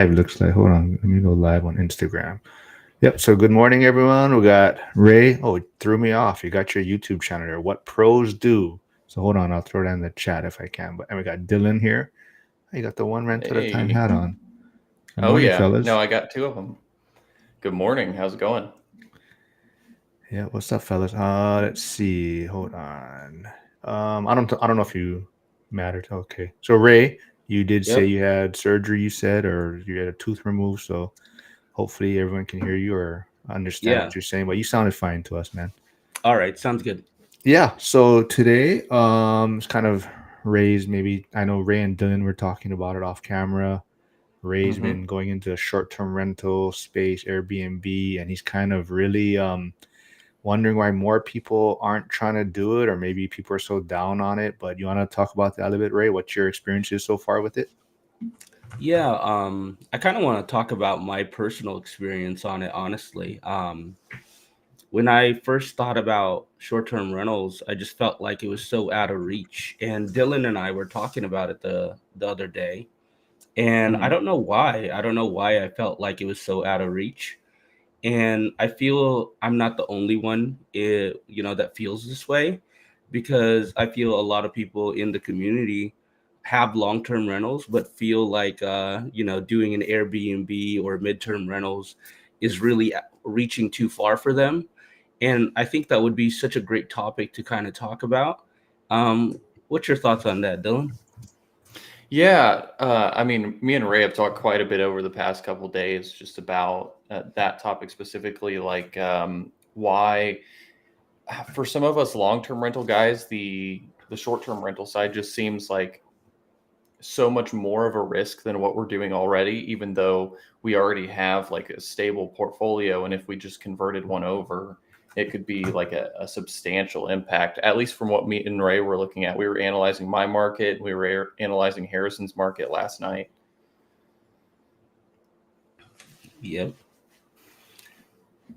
Live looks like. Hold on, let me go live on Instagram. Yep. So good morning, everyone. We got Ray. Oh, it threw me off. You got your YouTube channel there. What pros do? So hold on, I'll throw that in the chat if I can. But and we got Dylan here. You got the one rent at a time Hey. hat on. Good Oh morning, yeah. No, fellas. I got two of them. Good morning. How's it going? Yeah, what's up, fellas? Let's see. Hold on. I don't know if you mattered. Okay. So Ray, you did say Yep. you had surgery. You said, or you had a tooth removed. So hopefully everyone can hear you or understand Yeah. what you're saying. But you sounded fine to us, man. All right. Sounds good. Yeah. So today, it's kind of Ray's. Maybe I know Ray and Dylan were talking about it off camera. Ray's Mm-hmm. been going into short-term rental space, Airbnb, and he's kind of really wondering why more people aren't trying to do it, or maybe people are so down on it. But you want to talk about that a little bit, Ray? What your experience is so far with it? Yeah. I kind of want to talk about my personal experience on it, honestly. When I first thought about short-term rentals, I just felt like it was so out of reach. And Dylan and I were talking about it the other day, and I Mm-hmm. don't know why. I don't know why I felt like it was so out of reach. And I feel I'm not the only one, that feels this way, because I feel a lot of people in the community have long-term rentals, but feel like doing an Airbnb or midterm rentals is really reaching too far for them. And I think that would be such a great topic to kind of talk about. Um, what's your thoughts on that, Dylan? Yeah. I mean, me and Ray have talked quite a bit over the past couple days just about that topic specifically, like why for some of us long-term rental guys, the short-term rental side just seems like so much more of a risk than what we're doing already, even though we already have like a stable portfolio. And if we just converted one over, it could be like a substantial impact, at least from what me and Ray were looking at. We were analyzing my market, we were analyzing Harrison's market last night. Yep.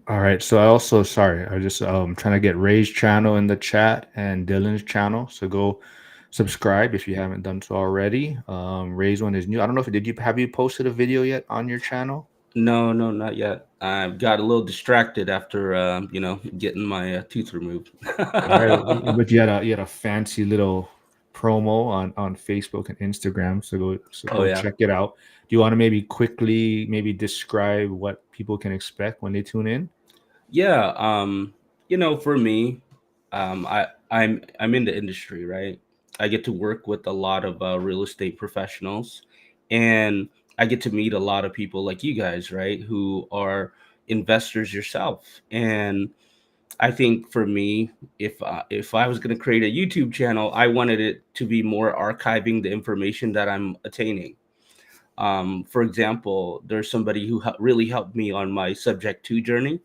All right. So I also sorry, I just trying to get Ray's channel in the chat and Dylan's channel. So go subscribe if you haven't done so already. Ray's one is new. I don't know if did you have you posted a video yet on your channel? No, no, not yet. I got a little distracted after, getting my tooth removed. All right, but you had a fancy little promo on Facebook and Instagram. So go Oh yeah. check it out. Do you want to maybe quickly maybe describe what people can expect when they tune in? Yeah. For me, I'm in the industry, right? I get to work with a lot of real estate professionals, and I get to meet a lot of people like you guys, right, who are investors yourself. And I think for me, if I was going to create a YouTube channel, I wanted it to be more archiving the information that I'm attaining. For example, there's somebody who really helped me on my subject to journey.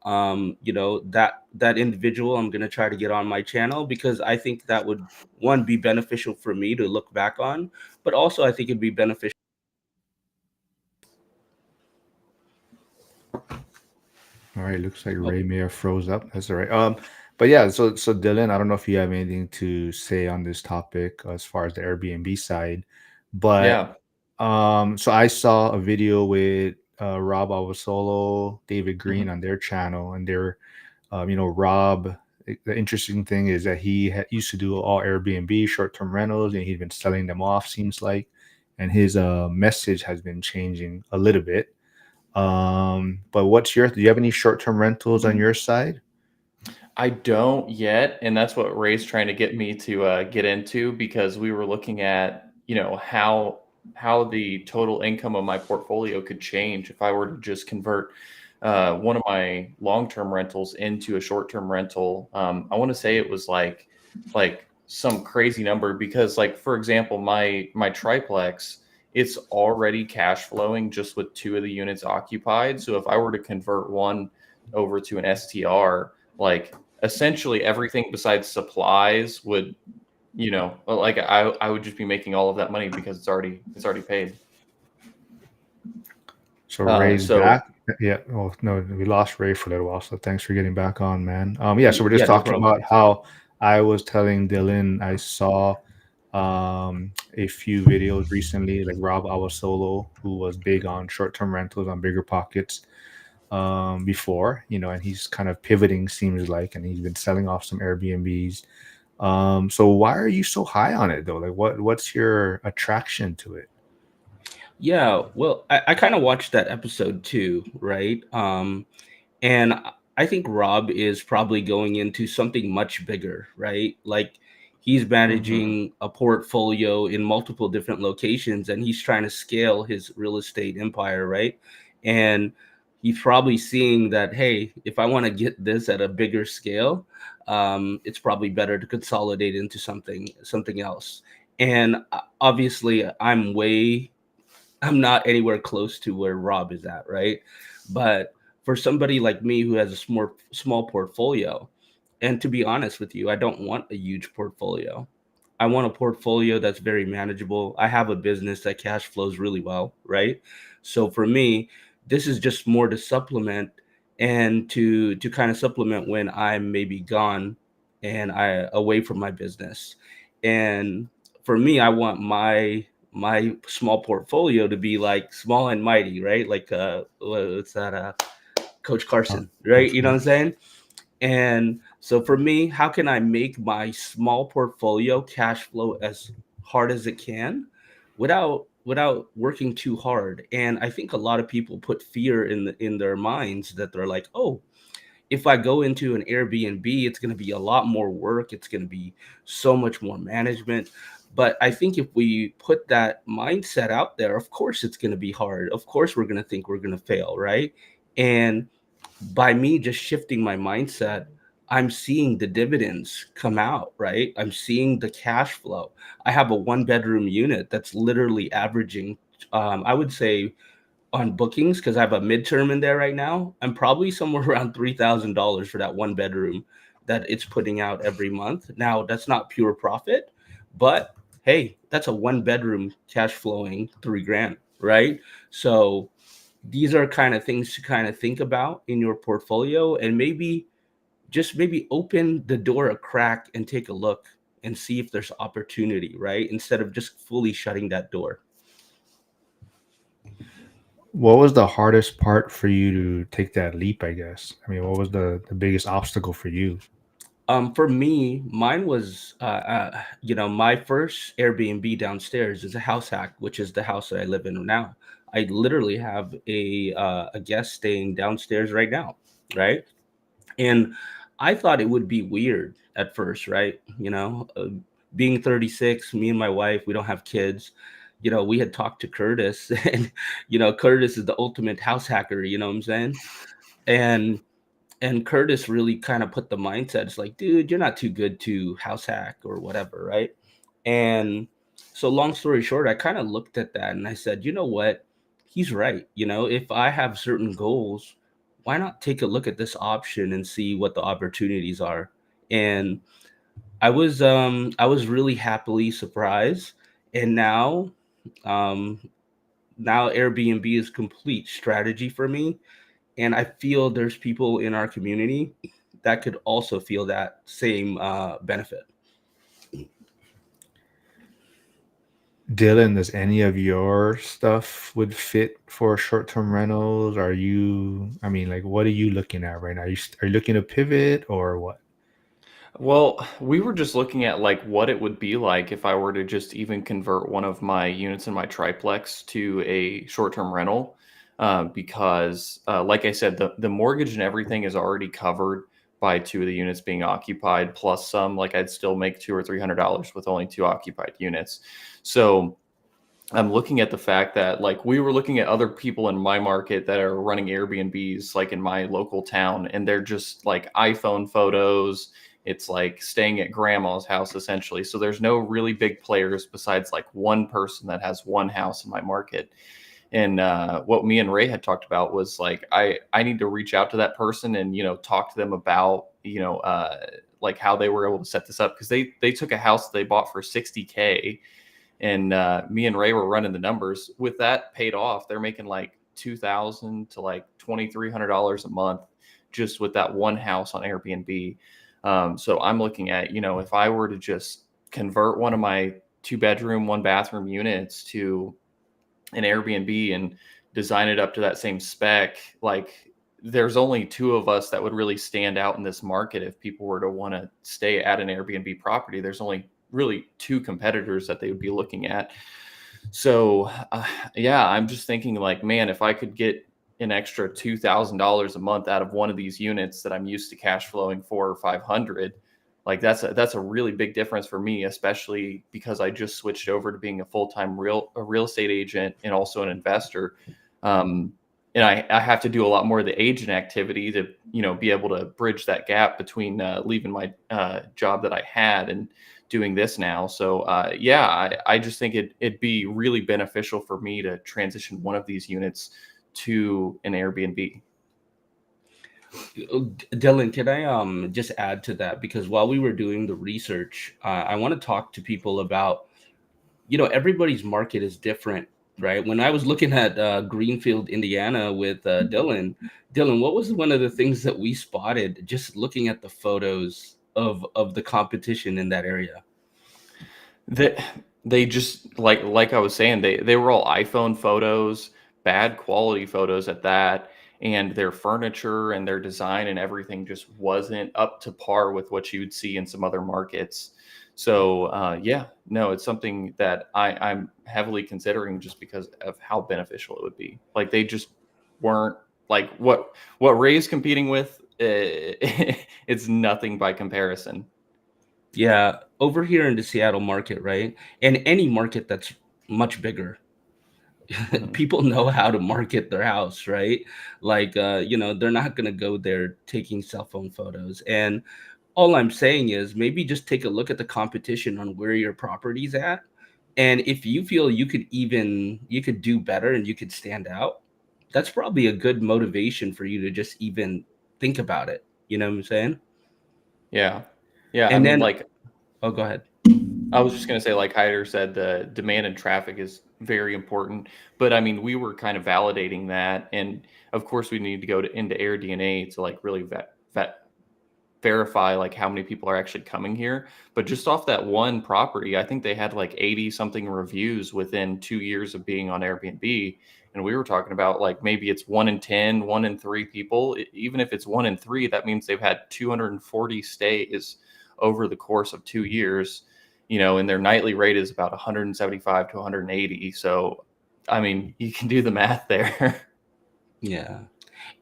That individual I'm going to try to get on my channel, because I think that would, one, be beneficial for me to look back on, but also I think it'd be beneficial. All right, looks like Oh, Ray may have froze up. That's all right. But yeah, so Dylan, I don't know if you have anything to say on this topic as far as the Airbnb side, but Yeah. so I saw a video with Rob Avasolo, David Hmm. Green on their channel, and they're Rob. The interesting thing is that he used to do all Airbnb short-term rentals, and he's been selling them off. Seems like, and his message has been changing a little bit. But do you have any short-term rentals on your side? I don't yet, and that's what Ray's trying to get me to get into, because we were looking at, how the total income of my portfolio could change if I were to just convert one of my long-term rentals into a short-term rental. I want to say it was like some crazy number, because like for example, my triplex, it's already cash flowing just with two of the units occupied. So if I were to convert one over to an STR, like essentially everything besides supplies would, like I would just be making all of that money because it's already paid. So Ray's So back. Yeah. Oh no, we lost Ray for a little while. So thanks for getting back on, man. Yeah. So we're just yeah, no talking problem. about how I was telling Dylan I saw a few videos recently, like Rob Awasolo, who was big on short-term rentals on Bigger Pockets before, and he's kind of pivoting, seems like, and he's been selling off some Airbnbs. So why are you so high on it though? Like, what's your attraction to it? Yeah, well, I kind of watched that episode too, right? And I think Rob is probably going into something much bigger, right? Like he's Hmm. managing a portfolio in multiple different locations and he's trying to scale his real estate empire, right? And he's probably seeing that, hey, if I want to get this at a bigger scale, it's probably better to consolidate into something else. And obviously, I'm not anywhere close to where Rob is at, right? But for somebody like me who has a small portfolio, and to be honest with you, I don't want a huge portfolio. I want a portfolio that's very manageable. I have a business that cash flows really well, right? So for me, this is just more to supplement and to kind of supplement when I'm maybe gone and I away from my business. And for me, I want my small portfolio to be like small and mighty, right? Like what's that Coach Or Carson, right? which You know what one? I'm saying? And so for me, how can I make my small portfolio cash flow as hard as it can without working too hard? And I think a lot of people put fear in their minds that they're like, "Oh, if I go into an Airbnb, it's going to be a lot more work. It's going to be so much more management." But I think if we put that mindset out there, of course it's going to be hard. Of course we're going to think we're going to fail, right? And by me just shifting my mindset, I'm seeing the dividends come out, right? I'm seeing the cash flow. I have a one bedroom unit that's literally averaging, I would say, on bookings, because I have a midterm in there right now, I'm probably somewhere around $3,000 for that one bedroom that it's putting out every month. Now, that's not pure profit, but hey, that's a one bedroom cash flowing 3 grand, right? So these are kind of things to kind of think about in your portfolio and maybe open the door a crack and take a look and see if there's opportunity, right? Instead of just fully shutting that door. What was the hardest part for you to take that leap, I guess? I mean, what was the biggest obstacle for you? For me, mine was, my first Airbnb downstairs is a house hack, which is the house that I live in now. I literally have a guest staying downstairs right now, right? And I thought it would be weird at first, right? Being 36, me and my wife, we don't have kids. We had talked to Curtis, and Curtis is the ultimate house hacker. You know what I'm saying? And Curtis really kind of put the mindset. It's like, dude, you're not too good to house hack or whatever, right? And so, long story short, I kind of looked at that and I said, you know what? He's right. If I have certain goals, why not take a look at this option and see what the opportunities are? And I was really happily surprised. And um, now Airbnb is complete strategy for me, and I feel there's people in our community that could also feel that same benefit. Dylan, does any of your stuff would fit for short-term rentals? I mean, like, what are you looking at right now? Are you looking to pivot or what? Well, we were just looking at like what it would be like if I were to just even convert one of my units in my triplex to a short-term rental, because, like I said, the mortgage and everything is already covered by two of the units being occupied, plus some. Like I'd still make $200 or $300 with only two occupied units. So I'm looking at the fact that like we were looking at other people in my market that are running Airbnbs like in my local town, and they're just like iPhone photos. It's like staying at grandma's house essentially. So there's no really big players besides like one person that has one house in my market. And what me and Ray had talked about was like I need to reach out to that person and talk to them about like how they were able to set this up, because they took a house they bought for 60K, and me and Ray were running the numbers. With that paid off, they're making like 2,000 to like $2,300 a month just with that one house on Airbnb. So I'm looking at, if I were to just convert one of my 2-bedroom, 1-bathroom units to an Airbnb and design it up to that same spec, like there's only two of us that would really stand out in this market. If people were to want to stay at an Airbnb property, there's only really two competitors that they would be looking at. So, yeah, I'm just thinking like, man, if I could get an extra $2,000 a month out of one of these units that I'm used to cash flowing 400 or 500, like that's a really big difference for me, especially because I just switched over to being a full-time real estate agent and also an investor. Um, and I have to do a lot more of the agent activity to, be able to bridge that gap between leaving my job that I had and doing this now. So yeah, I just think it'd be really beneficial for me to transition one of these units to an Airbnb. Dylan, can I just add to that? Because while we were doing the research, I want to talk to people about, everybody's market is different, right? When I was looking at Greenfield, Indiana with Dylan, what was one of the things that we spotted just looking at the photos of the competition in that area? They just like I was saying, they were all iPhone photos, bad quality photos at that, and their furniture and their design and everything just wasn't up to par with what you would see in some other markets. So yeah, no, it's something that I'm heavily considering just because of how beneficial it would be. Like they just weren't like what Ray's competing with. It's nothing by comparison. Yeah, over here in the Seattle market, right? And any market that's much bigger, Mhm. people know how to market their house, right? Like, they're not going to go there taking cell phone photos. And all I'm saying is maybe just take a look at the competition on where your property's at. And if you feel you could do better and you could stand out, that's probably a good motivation for you to just even think about it. You know what I'm saying? Yeah. Yeah. I And mean, then, like, oh, go ahead. I was just going to say, like Hyder said, the demand and traffic is very important. But I mean, we were kind of validating that. And of course, we need to go into AirDNA to like really verify like how many people are actually coming here. But just off that one property, I think they had like 80 something reviews within 2 years of being on Airbnb. And we were talking about like maybe it's 1 in 10, 1 in 3 people. Even if it's 1 in 3, that means they've had 240 stays over the course of 2 years, and their nightly rate is about 175 to 180. So, I mean, you can do the math there. Yeah.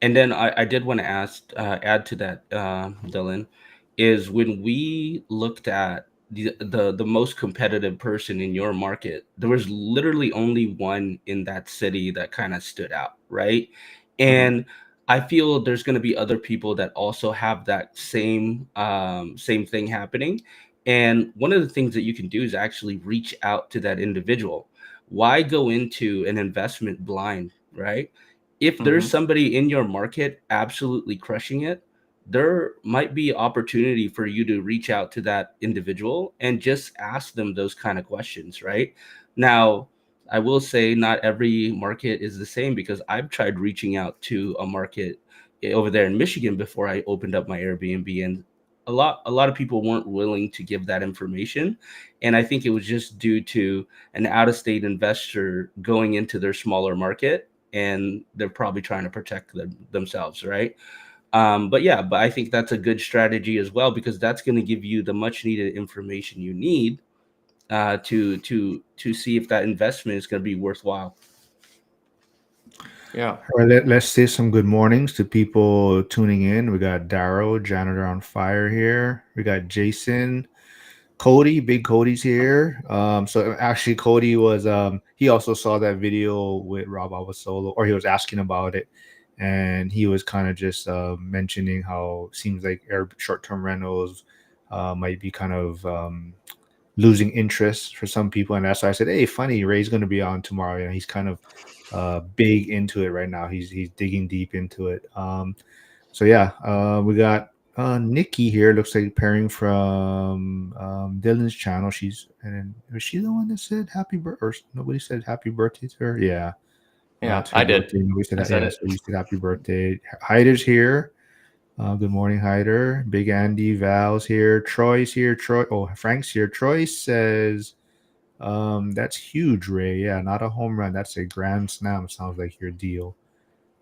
And then I did want to add to that, Dylan, is when we looked at the most competitive person in your market, there was literally only one in that city that kind of stood out, right? Mhm. And I feel there's going to be other people that also have that same thing happening. And one of the things that you can do is actually reach out to that individual. Why go into an investment blind, right? If there's Mhm. somebody in your market absolutely crushing it, there might be opportunity for you to reach out to that individual and just ask them those kind of questions, right? Now, I will say not every market is the same because I've tried reaching out to a market over there in Michigan before I opened up my Airbnb, and a lot of people weren't willing to give that information, and I think it was just due to an out-of-state investor going into their smaller market, and they're probably trying to protect themselves, right? But I think that's a good strategy as well because that's going to give you the much needed information you need to see if that investment is going to be worthwhile. Yeah. All right, let's say some good mornings to people tuning in. We got Daryl, janitor on fire here. We got Jason, Cody, big Cody's here. So actually, Cody was he also saw that video with Rob Abasolo, or he was asking about it, and he was kind of just mentioning how it seems like short-term rentals might be kind of losing interest for some people, and that's why I said, "Hey, funny, Ray's going to be on tomorrow." He's kind of big into it right now. He's digging deep into it. So yeah, we got Nikki here. Looks like pairing from Dylan's channel. And then, was she the one that said happy birthday? Or nobody said happy birthday to her? Yeah, Yeah. it's her I did. birthday. Nobody said I that. said Yeah, it. so you said happy birthday. Hyder's here. Good morning, Hyder. Big Andy, Val's here. Troy's here. Oh, Frank's here. Troy says That's huge, Ray. Yeah, not a home run. That's a grand slam. Sounds like your deal.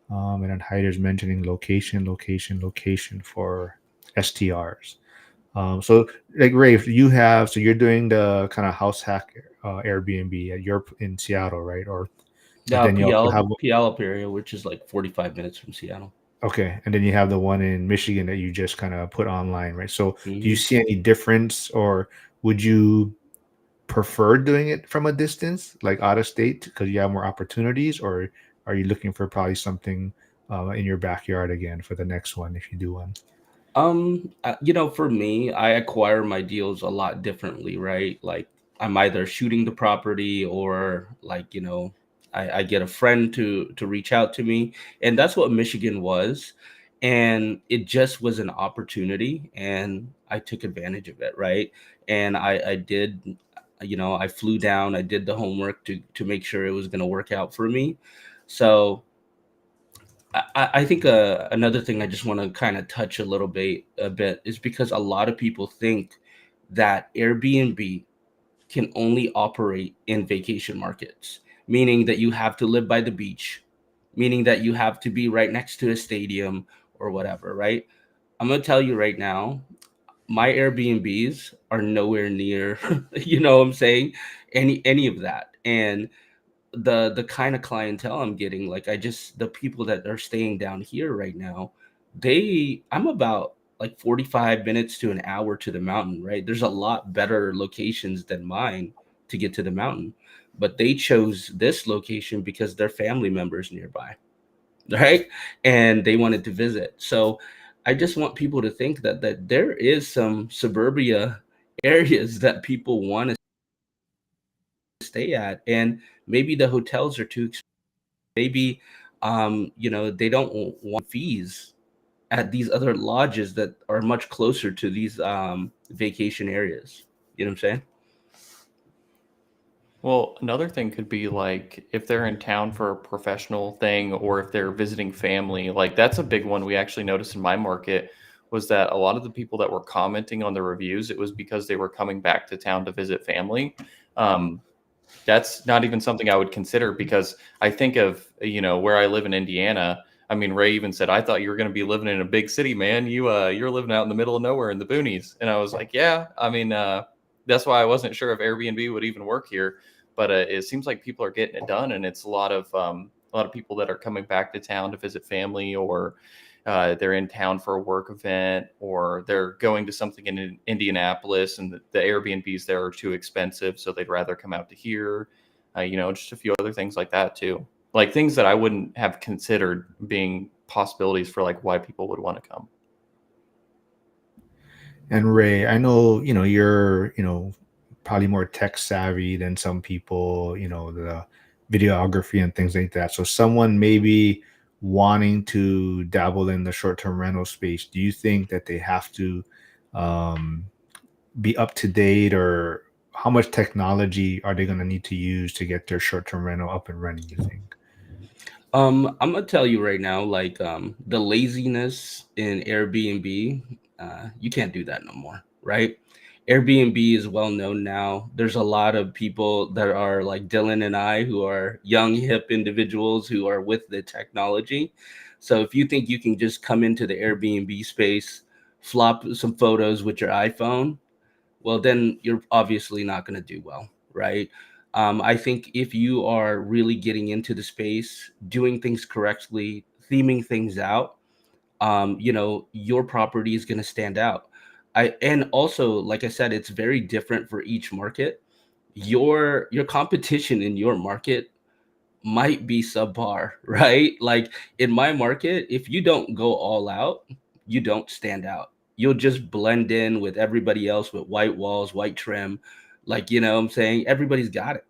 And then Hyder's mentioning location, location, location for STRs. So like Ray, if you have, so you're doing the kind of house hack Airbnb at your in Seattle, right? Or but Yeah, then you also have PL up area, which is like 45 minutes from Seattle. okay, and then you have the one in Michigan that you just kind of put online, right? So do you Hmm. see any difference, or would you prefer doing it from a distance, like out of state, because you have more opportunities, or are you looking for probably something in your backyard again for the next one if you do one? For me, I acquire my deals a lot differently, right? Like I'm either shooting the property or like, I get a friend to reach out to me. And that's what Michigan was. And it just was an opportunity and I took advantage of it, right? And I did, I flew down, I did the homework to make sure it was gonna work out for me. So I think another thing I just want to kind of touch a bit is because a lot of people think that Airbnb can only operate in vacation markets, meaning that you have to live by the beach, meaning that you have to be right next to a stadium or whatever, right? I'm gonna tell you right now, my Airbnbs are nowhere near, what I'm saying, any of that, and the kind of clientele I'm getting, like the people that are staying down here right now, I'm about like 45 minutes to an hour to the mountain, right? There's a lot better locations than mine to get to the mountain, but they chose this location because their family members nearby, right? And they wanted to visit. So I just want people to think that there is some suburbia areas that people want to stay at, and maybe the hotels are too expensive. Maybe they don't want fees at these other lodges that are much closer to these vacation areas. You know what I'm saying? Well, another thing could be like if they're in town for a professional thing or if they're visiting family, like that's a big one we actually noticed in my market was that a lot of the people that were commenting on the reviews, it was because they were coming back to town to visit family. Um, that's not even something I would consider because I think of, where I live in Indiana. I mean, Ray even said, I thought you were going to be living in a big city, man. You're living out in the middle of nowhere in the boonies. And I was like, yeah, I mean, that's why I wasn't sure if Airbnb would even work here. But it seems like people are getting it done. And it's a lot of people that are coming back to town to visit family or they're in town for a work event or they're going to something in Indianapolis and the Airbnbs there are too expensive. So they'd rather come out to here, just a few other things like that too. Like things that I wouldn't have considered being possibilities for like why people would want to come. And Ray, I know, you're, probably more tech savvy than some people, the videography and things like that. So someone maybe wanting to dabble in the short-term rental space, do you think that they have to um, be up to date, or how much technology are they going to need to use to get their short-term rental up and running, you think? I'm gonna tell you right now, like the laziness in Airbnb, you can't do that no more, right? Airbnb is well known now. There's a lot of people that are like Dylan and I who are young, hip individuals who are with the technology. So if you think you can just come into the Airbnb space, flop some photos with your iPhone, well, then you're obviously not going to do well, right? I think if you are really getting into the space, doing things correctly, theming things out, your property is going to stand out. And also, like I said, it's very different for each market. Your competition in your market might be subpar, right? Like in my market, if you don't go all out, you don't stand out. You'll just blend in with everybody else with white walls, white trim. Like, what I'm saying? Everybody's got it,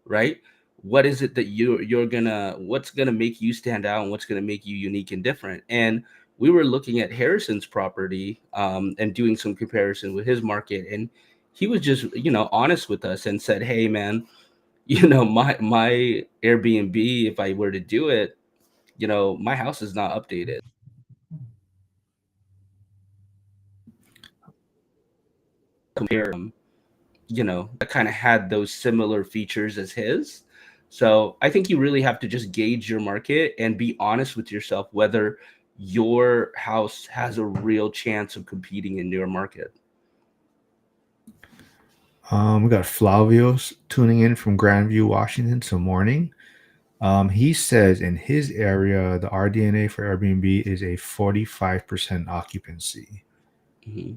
right? What is it that what's gonna make you stand out and what's gonna make you unique and different? And we were looking at Harrison's property and doing some comparison with his market. And he was just, honest with us and said, hey man, my Airbnb, if I were to do it, my house is not updated. Compare that kind of had those similar features as his. So I think you really have to just gauge your market and be honest with yourself whether your house has a real chance of competing in your market. We got Flavio tuning in from Grandview, Washington. So morning. He says in his area, the RDNA for Airbnb is a 45% occupancy. Mm-hmm.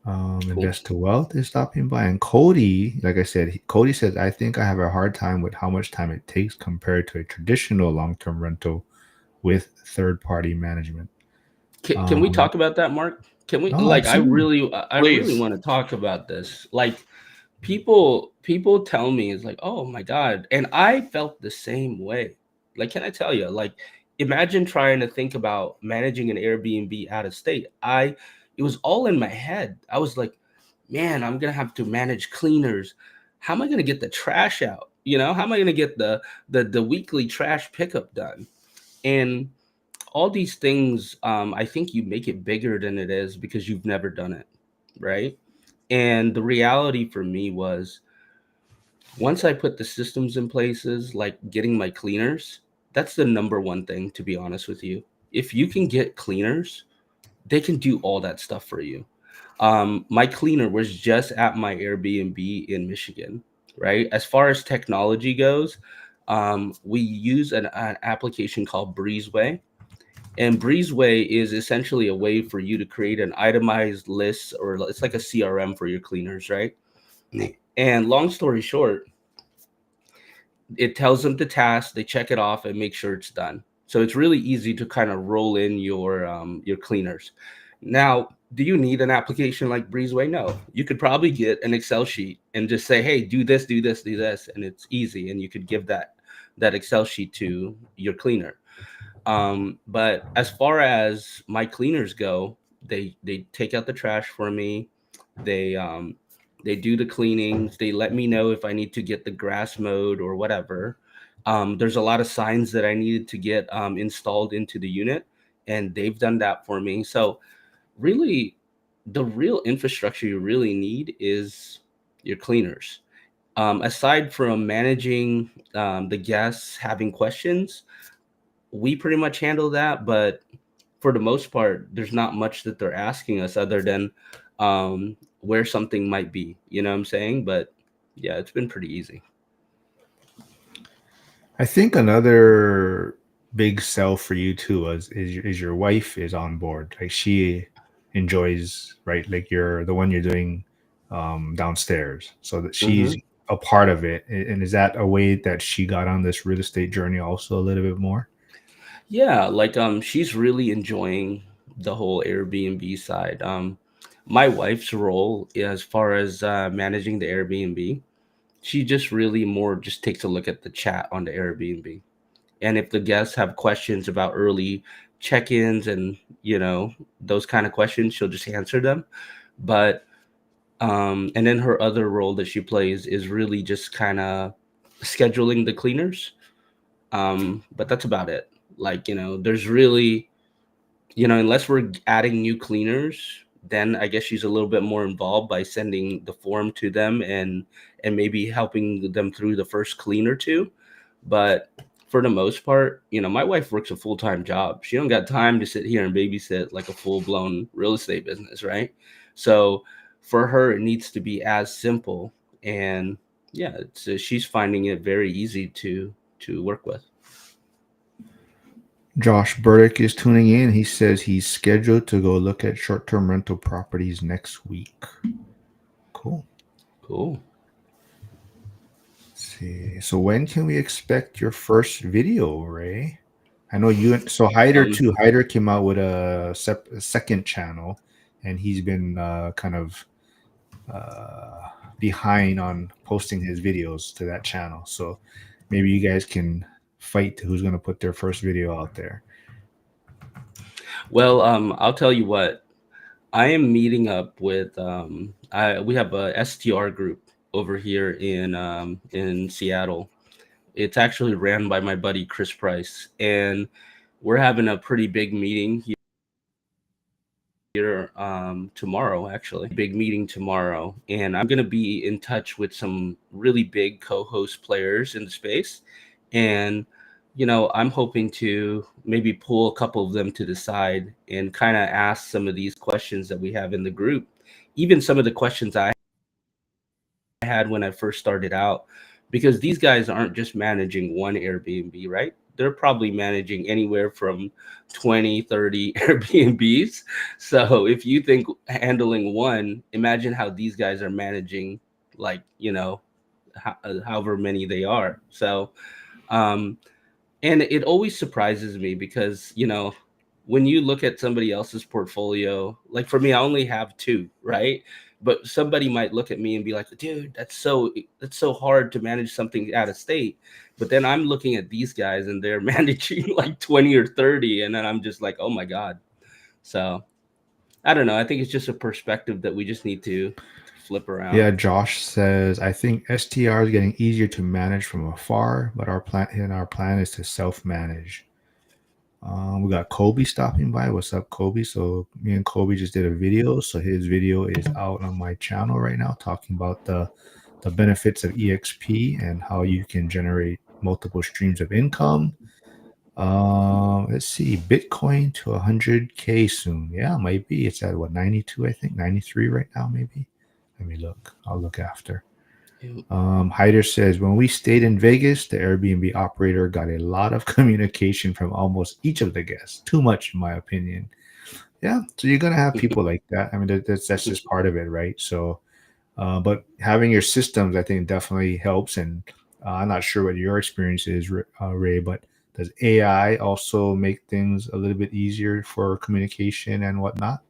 Cool. Invest to Wealth is stopping by. And Cody, like I said, Cody says, I think I have a hard time with how much time it takes compared to a traditional long-term rental with third-party management. Can we talk about that, Mark? Can we, Oh, like, absolutely. I really Please. want to talk about this. Like, people tell me, it's like, oh my God. And I felt the same way. Like, can I tell you, like, imagine trying to think about managing an Airbnb out of state. It was all in my head. I was like, man, I'm gonna have to manage cleaners. How am I gonna get the trash out? How am I gonna get the weekly trash pickup done? And all these things, I think you make it bigger than it is because you've never done it, right? And the reality for me was, once I put the systems in places, like getting my cleaners, that's the number one thing, to be honest with you. If you can get cleaners, they can do all that stuff for you. My cleaner was just at my Airbnb in Michigan, right? As far as technology goes, we use an application called Breezeway. And Breezeway is essentially a way for you to create an itemized list, or it's like a CRM for your cleaners, right? And long story short, it tells them the task, they check it off and make sure it's done. So it's really easy to kind of roll in your cleaners. Now, do you need an application like Breezeway? No. You could probably get an Excel sheet and just say, hey, do this, do this, do this, and it's easy. And you could give that Excel sheet to your cleaner. But as far as my cleaners go, they take out the trash for me. They they do the cleanings. They let me know if I need to get the grass mowed or whatever. There's a lot of signs that I needed to get installed into the unit, and they've done that for me. So really, the real infrastructure you really need is your cleaners. Aside from managing the guests having questions, we pretty much handle that. But for the most part, there's not much that they're asking us other than where something might be. You know what I'm saying? But yeah, it's been pretty easy. I think another big sell for you too is your wife is on board. Like she enjoys, right? Like you're the one you're doing downstairs, so that she's Hmm. a part of it. And is that a way that she got on this real estate journey also a little bit more? Yeah, like she's really enjoying the whole Airbnb side. My wife's role as far as managing the Airbnb, she just really more just takes a look at the chat on the Airbnb. And if the guests have questions about early check-ins and those kind of questions, she'll just answer them. But and then her other role that she plays is really just kind of scheduling the cleaners. But that's about it. Like, there's really, unless we're adding new cleaners, then I guess she's a little bit more involved by sending the form to them and maybe helping them through the first clean or two. But for the most part, my wife works a full-time job. She don't got time to sit here and babysit like a full-blown real estate business, right? So for her, it needs to be as simple. And yeah, she's finding it very easy to work with. Josh Burdick is tuning in. He says he's scheduled to go look at short-term rental properties next week. Cool. Cool. Let's see. So when can we expect your first video, Ray? I know you. So Hyder Um, too. Hyder came out with a second channel, and he's been kind of behind on posting his videos to that channel. So maybe you guys can fight who's going to put their first video out there. well, I'll tell you what. I am meeting up with we have a STR group over here in Seattle. It's actually ran by my buddy Chris Price, and we're having a pretty big meeting here tomorrow, actually. Big meeting tomorrow. And I'm going to be in touch with some really big co host players in the space. And, I'm hoping to maybe pull a couple of them to the side and kind of ask some of these questions that we have in the group. Even some of the questions I had when I first started out, because these guys aren't just managing one Airbnb, right? They're probably managing anywhere from 20, 30 Airbnbs. So if you think handling one, imagine how these guys are managing, like, however many they are. So, um, and it always surprises me because, when you look at somebody else's portfolio, like for me, I only have two, right? But somebody might look at me and be like, dude, that's so hard to manage something out of state. But then I'm looking at these guys and they're managing like 20 or 30. And then I'm just like, oh my God. So I don't know. I think it's just a perspective that we just need to flip Yeah, around. Josh says, I think STR is getting easier to manage from afar, but our plan is to self-manage. We got Kobe stopping by. What's up, Kobe? So me and Kobe just did a video. So his video is out on my channel right now, talking about the benefits of EXP and how you can generate multiple streams of income. Let's see, Bitcoin to 100K soon. Yeah, might be. It's at what, 92, I think, 93 right now, maybe. Let me look. I'll look after. Hyder says, when we stayed in Vegas, the Airbnb operator got a lot of communication from almost each of the guests. Too much, in my opinion. Yeah, so you're gonna have people like that. I mean, that's just part of it, right? So, but having your systems, I think, definitely helps. And I'm not sure what your experience is, Ray, but does AI also make things a little bit easier for communication and whatnot?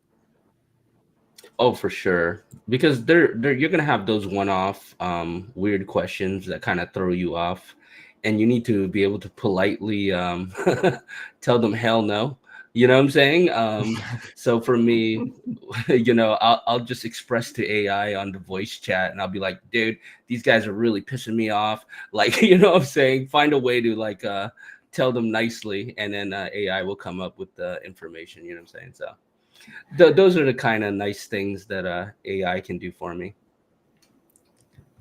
Oh, for sure. Because they're you're gonna have those one-off weird questions that kind of throw you off, and you need to be able to politely tell them hell no. You know what I'm saying? So for me, I'll just express to AI on the voice chat, and I'll be like, dude, these guys are really pissing me off. Like, you know what I'm saying? Find a way to like tell them nicely, and then AI will come up with the information. You know what I'm saying? So those are the kind of nice things that AI can do for me.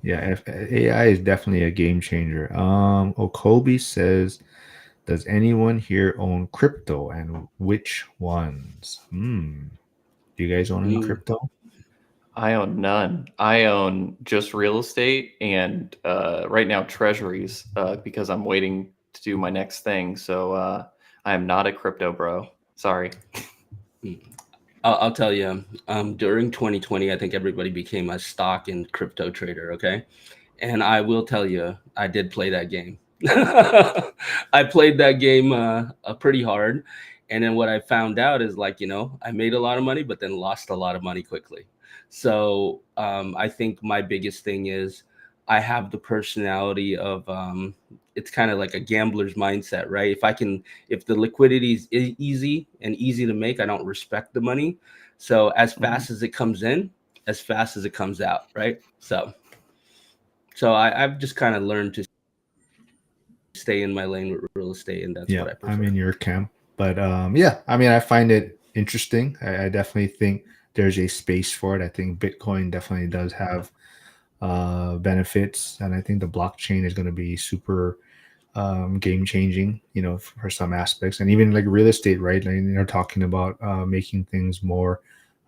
Yeah, AI is definitely a game changer. Okobi says, does anyone here own crypto and which ones? Do you guys own any Mm. crypto? I own none. I own just real estate and right now treasuries because I'm waiting to do my next thing. So I am not a crypto bro. Sorry. Mm. I'll tell you, during 2020, I think everybody became a stock and crypto trader. Okay. And I will tell you, I did play that game. I played that game pretty hard. And then what I found out is like, I made a lot of money, but then lost a lot of money quickly. So I think my biggest thing is I have the personality of, it's kind of like a gambler's mindset, right? If the liquidity is easy and easy to make, I don't respect the money. So as Mhm. fast as it comes in, as fast as it comes out, right? So I've just kind of learned to stay in my lane with real estate, and that's Yeah, what I I'm prefer. in your camp. But yeah, I mean, I find it interesting. I definitely think there's a space for it. I think Bitcoin definitely does have benefits, and I think the blockchain is going to be super game changing, for some aspects, and even like real estate, right? Like, they're talking about making things more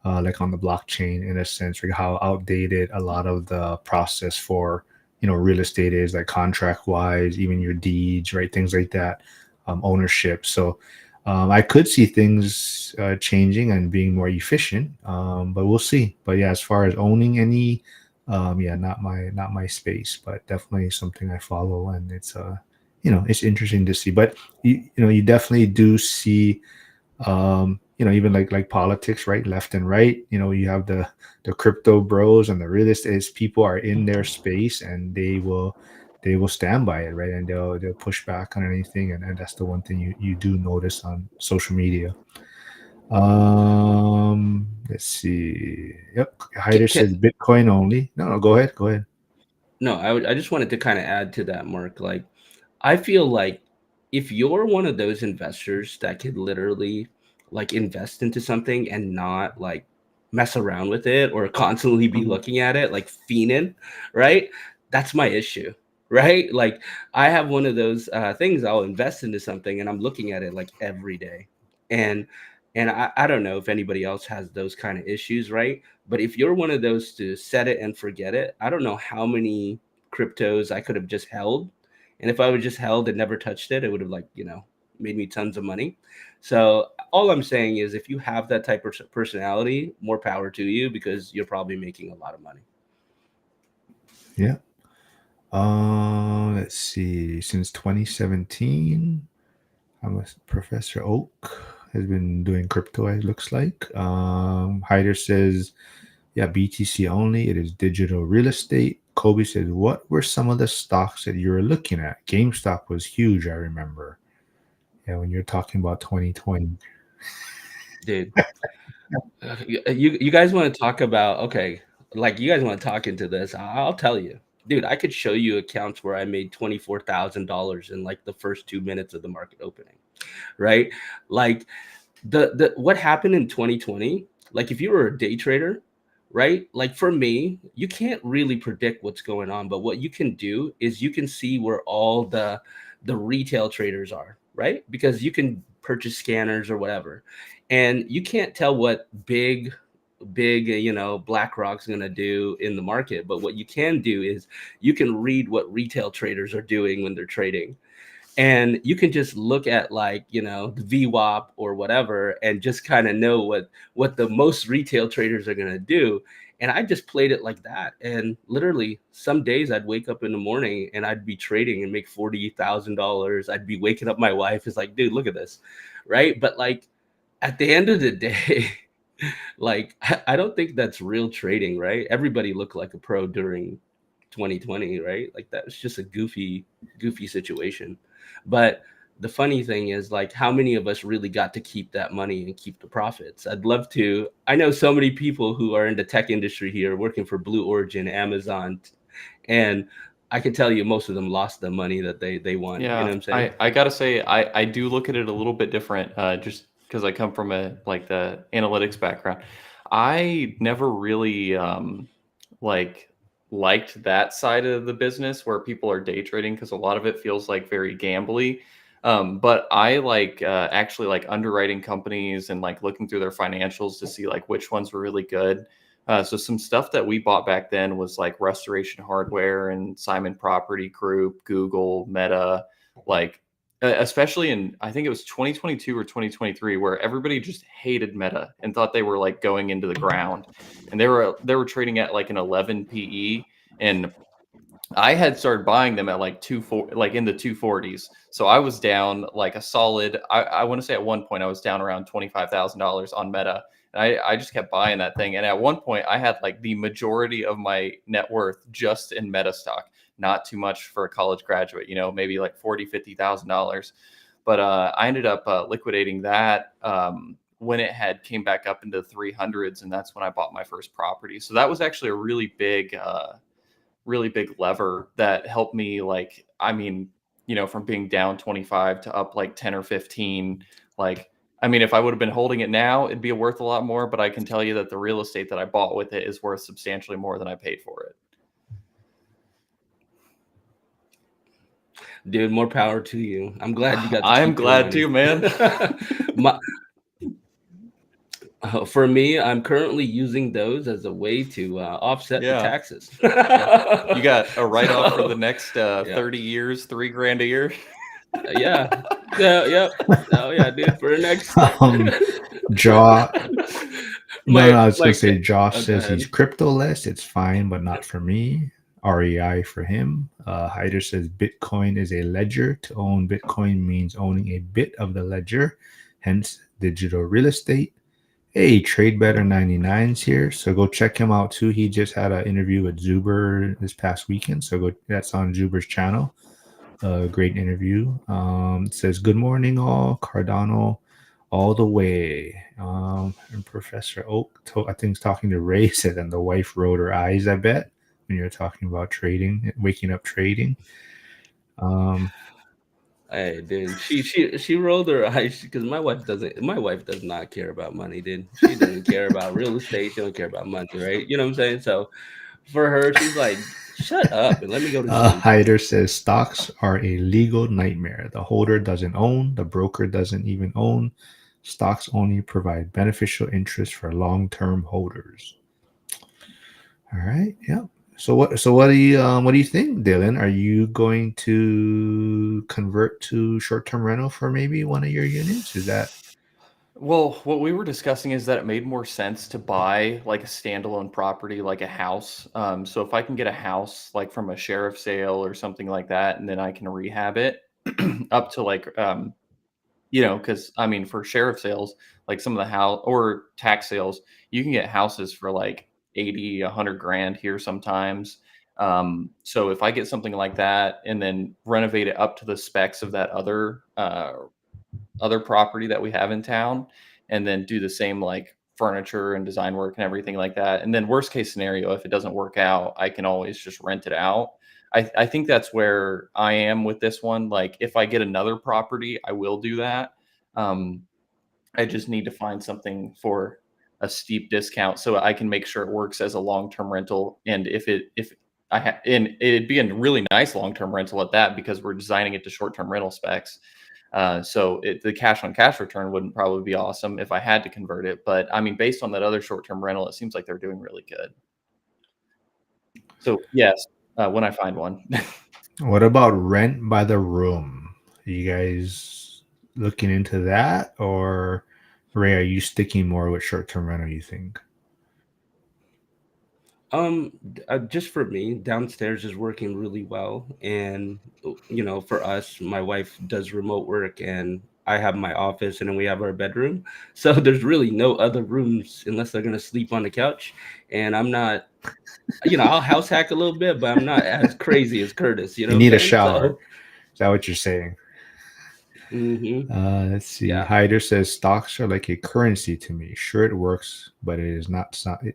like on the blockchain in a sense, like how outdated a lot of the process for real estate is, like contract wise, even your deeds, right? Things like that, ownership. So I could see things changing and being more efficient, but we'll see. But yeah, as far as owning any, yeah, not my space, but definitely something I follow, and it's interesting to see. But you definitely do see, even like politics, right? Left and right. You have the crypto bros and the real estate people are in their space, and they will stand by it, right? And they'll push back on anything, and that's the one thing you do notice on social media. Let's see. Yep, Hyder Can, says Bitcoin only. No, go ahead, go ahead. no, I just wanted to kind of add to that, Mark. Like, I feel like if you're one of those investors that could literally like invest into something and not like mess around with it or constantly be looking at it like fiending, right? That's my issue, right? Like I have one of those things. I'll invest into something and I'm looking at it like every day, and I don't know if anybody else has those kind of issues, right? But if you're one of those to set it and forget it, I don't know how many cryptos I could have just held, and if I would just held and never touched it, it would have like made me tons of money. So all I'm saying is, if you have that type of personality, more power to you because you're probably making a lot of money. Yeah. Let's see. Since 2017, Professor Oak has been doing crypto. It looks like. Hyder says, "Yeah, BTC only. It is digital real estate." Kobe says, "What were some of the stocks that you were looking at?" GameStop was huge. I remember. Yeah, when you're talking about 2020. Dude, you guys want to talk about, okay, like you guys want to talk into this, I'll tell you, dude, I could show you accounts where I made $24,000 in like the first 2 minutes of the market opening, right? Like the what happened in 2020, like if you were a day trader, right? Like for me, you can't really predict what's going on, but what you can do is you can see where all the retail traders are, right? Because you can purchase scanners or whatever, and you can't tell what big BlackRock's going to do in the market, but what you can do is you can read what retail traders are doing when they're trading, and you can just look at like the VWAP or whatever and just kind of know what the most retail traders are going to do. And I just played it like that, and literally some days I'd wake up in the morning and I'd be trading and make $40,000. I'd be waking up my wife, is like, dude, look at this, right? But like at the end of the day, like I don't think that's real trading, right? Everybody looked like a pro during 2020, right? Like that was just a goofy situation. But the funny thing is, like, how many of us really got to keep that money and keep the profits? I'd love to. I know so many people who are in the tech industry here working for Blue Origin, Amazon, and I can tell you most of them lost the money that they won. You know Yeah, what I'm saying? I gotta say I do look at it a little bit different, just because I come from the analytics background. I never really like liked that side of the business where people are day trading, because a lot of it feels like very gambly. But I like actually like underwriting companies and like looking through their financials to see like which ones were really good. So some stuff that we bought back then was like Restoration Hardware and Simon Property Group, Google, Meta, like especially in, I think it was 2022 or 2023, where everybody just hated Meta and thought they were like going into the ground, and they were trading at like an 11 PE, and I had started buying them at like like in the 240s. So I was down like a solid, I want to say at one point I was down around $25,000 on Meta. And I just kept buying that thing. And at one point I had like the majority of my net worth just in Meta stock. Not too much for a college graduate, maybe like $40,000, $50,000. But I ended up liquidating that when it had came back up into the 300s. And that's when I bought my first property. So that was actually a really big lever that helped me, like, I mean, from being down 25 to up like 10 or 15. Like, I mean, if I would have been holding it now, it'd be worth a lot more, but I can tell you that the real estate that I bought with it is worth substantially more than I paid for it. Dude, more power to you. I'm glad you got to I'm keep your glad money. too, man. For me, I'm currently using those as a way to offset the Yeah. taxes. You got a write-off for the next yeah. 30 years, $3,000 a year. Yeah. Yep. Oh yeah, dude. For the next Jaw. No, I was gonna say Josh go says he's ahead. crypto-less. It's fine, but not for me. REI for him. Hyder says Bitcoin is a ledger. To own Bitcoin means owning a bit of the ledger, hence digital real estate. Hey, Trade Better 99's here, so go check him out too. He just had an interview with Zuber this past weekend, so go. That's on Zuber's channel. Great interview. It says good morning, all Cardano, all the way. And Professor Oak, I think, is talking to Ray. Said, and the wife rolled her eyes. I bet when you're talking about trading, waking up trading. Hey, dude, she rolled her eyes because my wife does not care about money, dude. She doesn't care about real estate. She don't care about money, right? You know what I'm saying? So for her, she's like, shut up and let me go to sleep. Hyder says stocks are a legal nightmare. The holder doesn't own, the broker doesn't even own. Stocks only provide beneficial interest for long-term holders. All right. Yeah. What do you think, Dylan? Are you going to convert to short-term rental for maybe one of your units? Is that Well, what we were discussing is that it made more sense to buy like a standalone property, like a house. So if I can get a house like from a sheriff sale or something like that, and then I can rehab it up to like because I mean, for sheriff sales, like some of the house or tax sales, you can get houses for like 80, 100 grand here sometimes. So if I get something like that and then renovate it up to the specs of that other property that we have in town, and then do the same like furniture and design work and everything like that. And then worst case scenario, if it doesn't work out, I can always just rent it out. I think that's where I am with this one. Like if I get another property, I will do that. Um, I just need to find something for a steep discount so I can make sure it works as a long-term rental. And if and it'd be a really nice long-term rental at that because we're designing it to short-term rental specs. The cash on cash return wouldn't probably be awesome if I had to convert it. But I mean, based on that other short-term rental, it seems like they're doing really good. So yes, when I find one. what about rent by the room? Are you guys looking into that, or Ray, are you sticking more with short-term rental, you think? Just for me, downstairs is working really well, and for us, my wife does remote work, and I have my office, and then we have our bedroom. So there's really no other rooms unless they're gonna sleep on the couch, and I'm not, I'll house hack a little bit, but I'm not as crazy as Curtis. You know You what I'm need a saying? shower. So, Is that what you're saying? Let's see. yeah. Hyder says stocks are like a currency to me. Sure, it works, but it is not sound.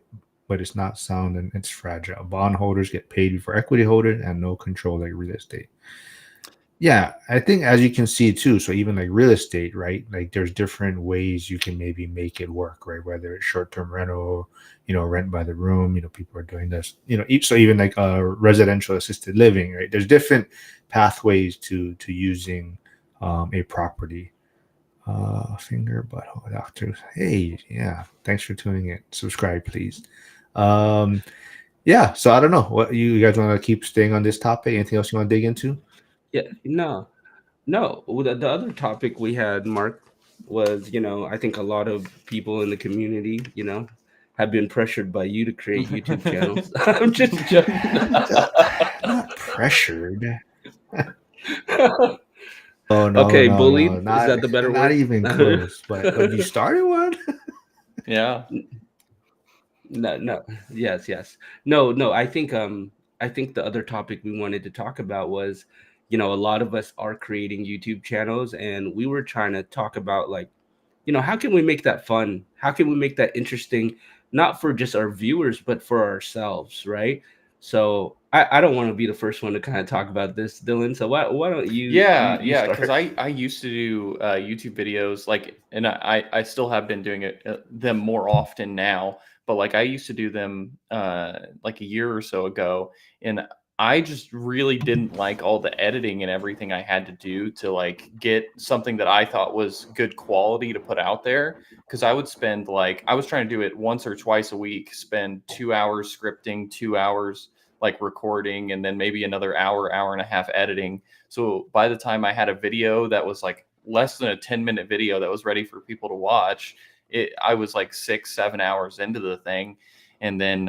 But it's not sound and it's fragile. Bondholders get paid before equity holders and no control like real estate. Yeah, I think as you can see too, so even like real estate, right? Like there's different ways you can maybe make it work, right? Whether it's short-term rental, rent by the room, people are doing this, so even like residential assisted living, right? There's different pathways to using a property. Finger butthole doctor. Hey, yeah, thanks for tuning in. Subscribe, please. Um, yeah, so I don't know what you guys want to keep staying on this topic. Anything else you want to dig into? Yeah, no, no. Well, the other topic we had, Mark, was I think a lot of people in the community, have been pressured by you to create YouTube channels. I'm just joking. Not pressured. Oh no, Okay, no, no, bullied. Is not that the better not word? even close. But you started one. Yeah. No, no. Yes, yes. No, no. I think the other topic we wanted to talk about was, a lot of us are creating YouTube channels, and we were trying to talk about, like, how can we make that fun? How can we make that interesting, not for just our viewers, but for ourselves, right? So I don't want to be the first one to kind of talk about this, Dylan. So why don't you Yeah, because start? I used to do YouTube videos like, and I still have been doing it them more often now, but like I used to do them like a year or so ago, and I just really didn't like all the editing and everything I had to do to like get something that I thought was good quality to put out there. Because I would spend like I was trying to do it once or twice a week, spend 2 hours scripting, 2 hours like recording, and then maybe another hour, hour and a half editing. So by the time I had a video that was like less than a 10-minute video that was ready for people to watch, I was like 6, 7 hours into the thing. And then,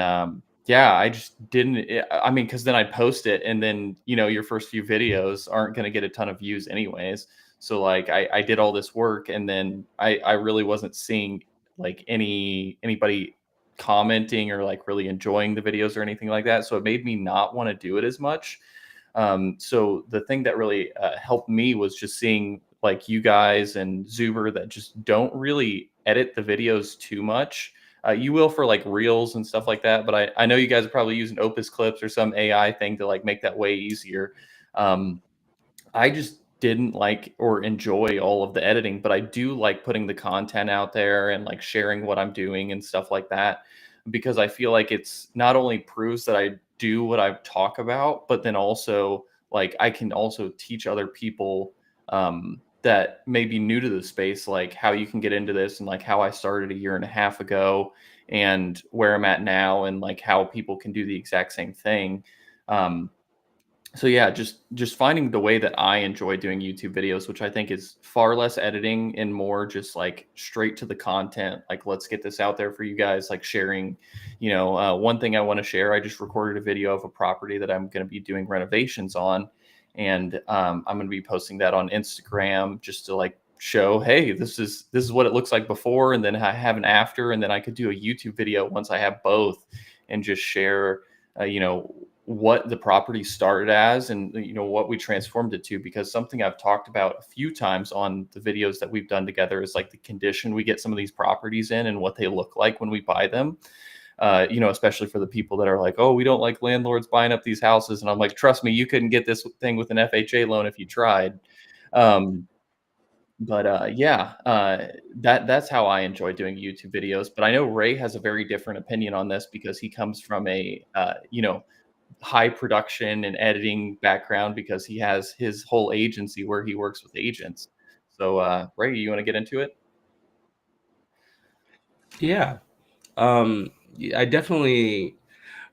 yeah, I just didn't, I mean, cause then I'd post it and then, your first few videos aren't going to get a ton of views anyways. So like I did all this work and then I really wasn't seeing like anybody commenting or like really enjoying the videos or anything like that. So it made me not want to do it as much. So the thing that really helped me was just seeing like you guys and Zuber that just don't really edit the videos too much. You will for like reels and stuff like that, but I know you guys are probably using Opus Clips or some AI thing to like make that way easier. Um, I just didn't like or enjoy all of the editing, but I do like putting the content out there and like sharing what I'm doing and stuff like that, because I feel like it's not only proves that I do what I talk about, but then also like I can also teach other people that may be new to the space, like how you can get into this and like how I started a year and a half ago and where I'm at now and like how people can do the exact same thing. Um, so yeah, just finding the way that I enjoy doing YouTube videos, which I think is far less editing and more just like straight to the content. Like, let's get this out there for you guys. Like sharing, one thing I want to share. I just recorded a video of a property that I'm going to be doing renovations on, and I'm going to be posting that on Instagram just to like show, hey, this is what it looks like before, and then I have an after, and then I could do a YouTube video once I have both, and just share, what the property started as and what we transformed it to, because something I've talked about a few times on the videos that we've done together is like the condition we get some of these properties in and what they look like when we buy them. Especially for the people that are like, oh, we don't like landlords buying up these houses, and I'm like, trust me, you couldn't get this thing with an FHA loan if you tried. um, but that's how I enjoy doing YouTube videos. But I know Ray has a very different opinion on this because he comes from a high production and editing background, because he has his whole agency where he works with agents. So, Ray, you want to get into it? Yeah. I definitely,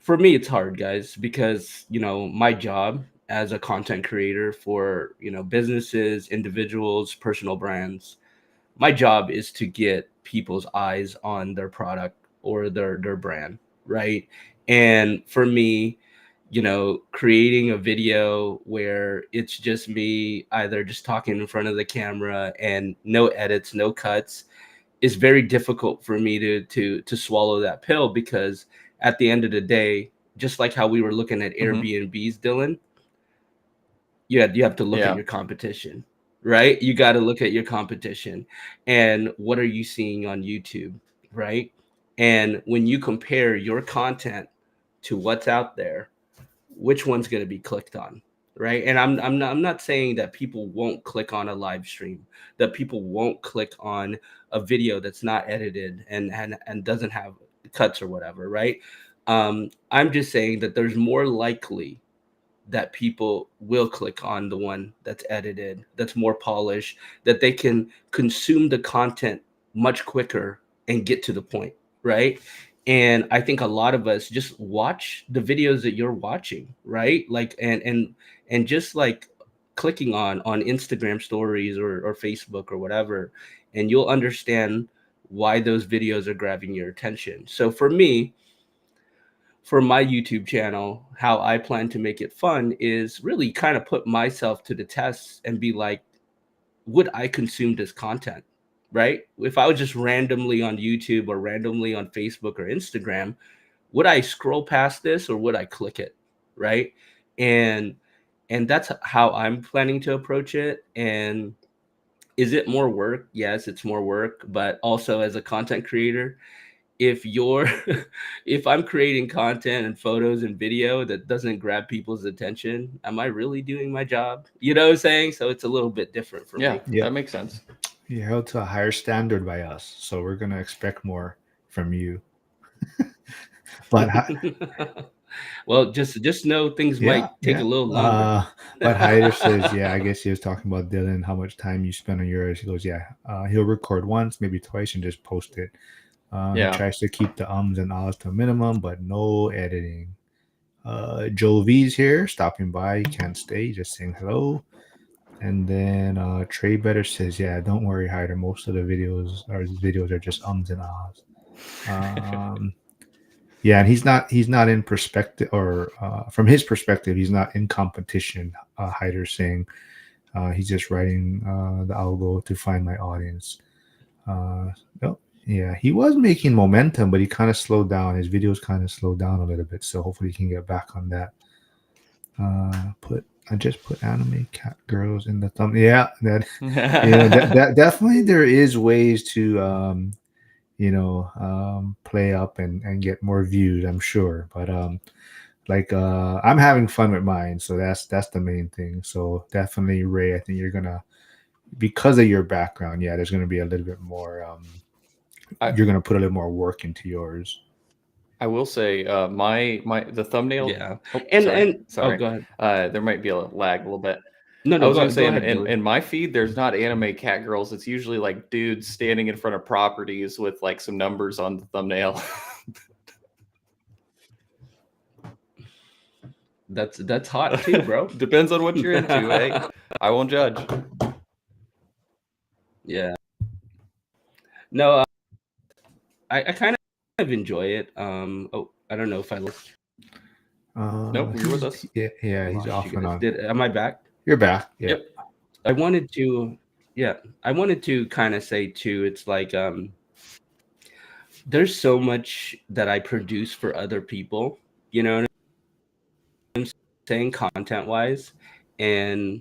for me, it's hard, guys, because, my job as a content creator for, businesses, individuals, personal brands, my job is to get people's eyes on their product or their brand, right? And for me, creating a video where it's just me either just talking in front of the camera and no edits, no cuts, is very difficult for me to swallow that pill, because at the end of the day, just like how we were looking at Hmm. Airbnbs, Dylan, you have to look at Yeah. your competition, right? You got to look at your competition and what are you seeing on YouTube, right? And when you compare your content to what's out there, which one's going to be clicked on, right? And I'm not saying that people won't click on a live stream, that people won't click on a video that's not edited and doesn't have cuts or whatever, right? I'm just saying that there's more likely that people will click on the one that's edited, that's more polished, that they can consume the content much quicker and get to the point, right? And I think a lot of us just watch the videos that you're watching, right? Like and just like clicking on Instagram stories or Facebook or whatever, and you'll understand why those videos are grabbing your attention. So for me, for my YouTube channel, how I plan to make it fun is really kind of put myself to the test and be like, would I consume this content? Right? If I was just randomly on YouTube or randomly on Facebook or Instagram, would I scroll past this or would I click it? Right? And that's how I'm planning to approach it. And is it more work? Yes, it's more work, but also as a content creator, if you're if I'm creating content and photos and video that doesn't grab people's attention, am I really doing my job? You know what I'm saying? So it's a little bit different for Yeah, me. Yep. that makes sense. You're held to a higher standard by us, so we're gonna expect more from you. But Well, just know things yeah, might take a yeah. little longer. But Hyder says, yeah, I guess he was talking about Dylan, how much time you spend on yours. He goes, yeah, he'll record once, maybe twice, and just post it. He Yeah. tries to keep the ums and ahs to a minimum, but no editing. Joe V's here, stopping by. He can't stay, just saying hello. And then Trey Better says, yeah, don't worry, Hyder. Most of the videos are just ums and ahs. Um, yeah, and he's not in perspective, or from his perspective, he's not in competition. Hyder saying he's just writing the algo to find my audience. No, yeah, he was making momentum, but he kind of slowed down. His videos kind of slowed down a little bit, so hopefully he can get back on that. Put I just put anime cat girls in the thumb. Yeah, that that definitely there is ways to play up and get more views, I'm sure. But like I'm having fun with mine, so that's the main thing. So definitely, Ray, I think you're gonna, because of your background, yeah, there's gonna be a little bit more. I You're gonna put a little more work into yours. I will say the thumbnail. Yeah. Oh, And oh, sorry. go ahead. There might be a lag a little bit. No, I no, was gonna go say ahead, Dylan. in my feed, there's not anime cat girls. It's usually like dudes standing in front of properties with like some numbers on the thumbnail. That's hot too, bro. Depends on what you're into, eh? I won't judge. Yeah. No, I kind of enjoy it. Oh, I don't know if I lost, Nope, you're with us. Yeah, he's lost you off and guys. on. Am I back? You're back. Yeah. Yep. I wanted to, yeah, I wanted to kind of say too. It's like there's so much that I produce for other people. You know what I'm saying, content wise, and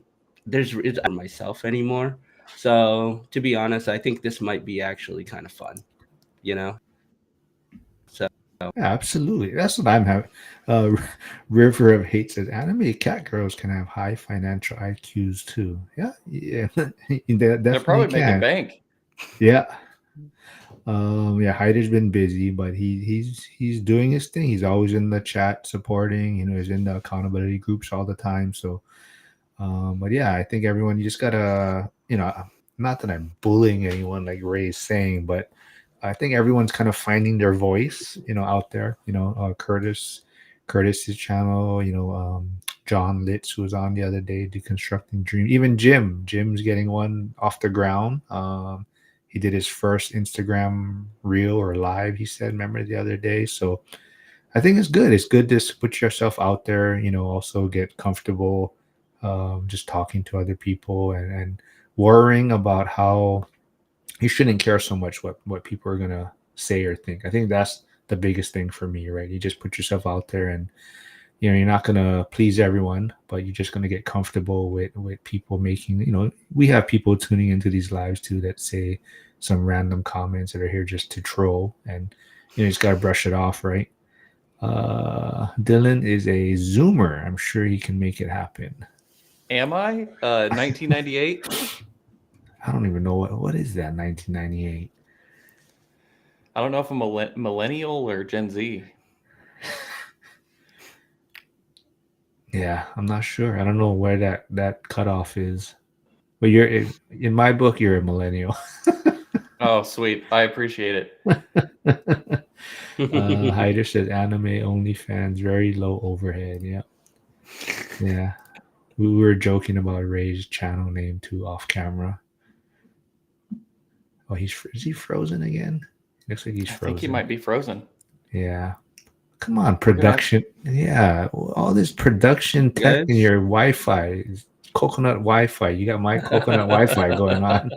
it's not for myself anymore. So to be honest, I think this might be actually kind of fun. You know. So Yeah, absolutely. That's what I'm having. Uh, River of Hate says anime cat girls can have high financial IQs too. Yeah, yeah, they They're definitely probably making can. bank. Yeah. Yeah, Hyder's been busy, but he's doing his thing. He's always in the chat supporting, he's in the accountability groups all the time. So but yeah, I think everyone, you just gotta, not that I'm bullying anyone like Ray's saying, but I think everyone's kind of finding their voice, out there. Curtis's channel, John Litz, who was on the other day, deconstructing dream. Even Jim's getting one off the ground. He did his first Instagram reel or live, he said, remember the other day. So I think it's good. It's good to put yourself out there, also get comfortable just talking to other people, and worrying about how you shouldn't care so much what people are going to say or think. I think that's the biggest thing for me, right? You just put yourself out there, and you're not going to please everyone, but you're just going to get comfortable with people making, we have people tuning into these lives too that say some random comments that are here just to troll, and you just got to brush it off, right? Dylan is a Zoomer. I'm sure he can make it happen. Am I? 1998. I don't even know what is that. 1998. I don't know if I'm a millennial or Gen Z. Yeah, I'm not sure. I don't know where that cutoff is. But you're in my book, you're a millennial. Oh, sweet. I appreciate it. Hyder says anime OnlyFans, very low overhead. Yeah. Yeah. We were joking about Ray's channel name too off camera. Oh, is he frozen again? Looks like he's I frozen. think he might be frozen. Yeah. Come on, production. Yeah. All this production tech in your Wi-Fi. Coconut Wi-Fi. You got my coconut Wi-Fi going on.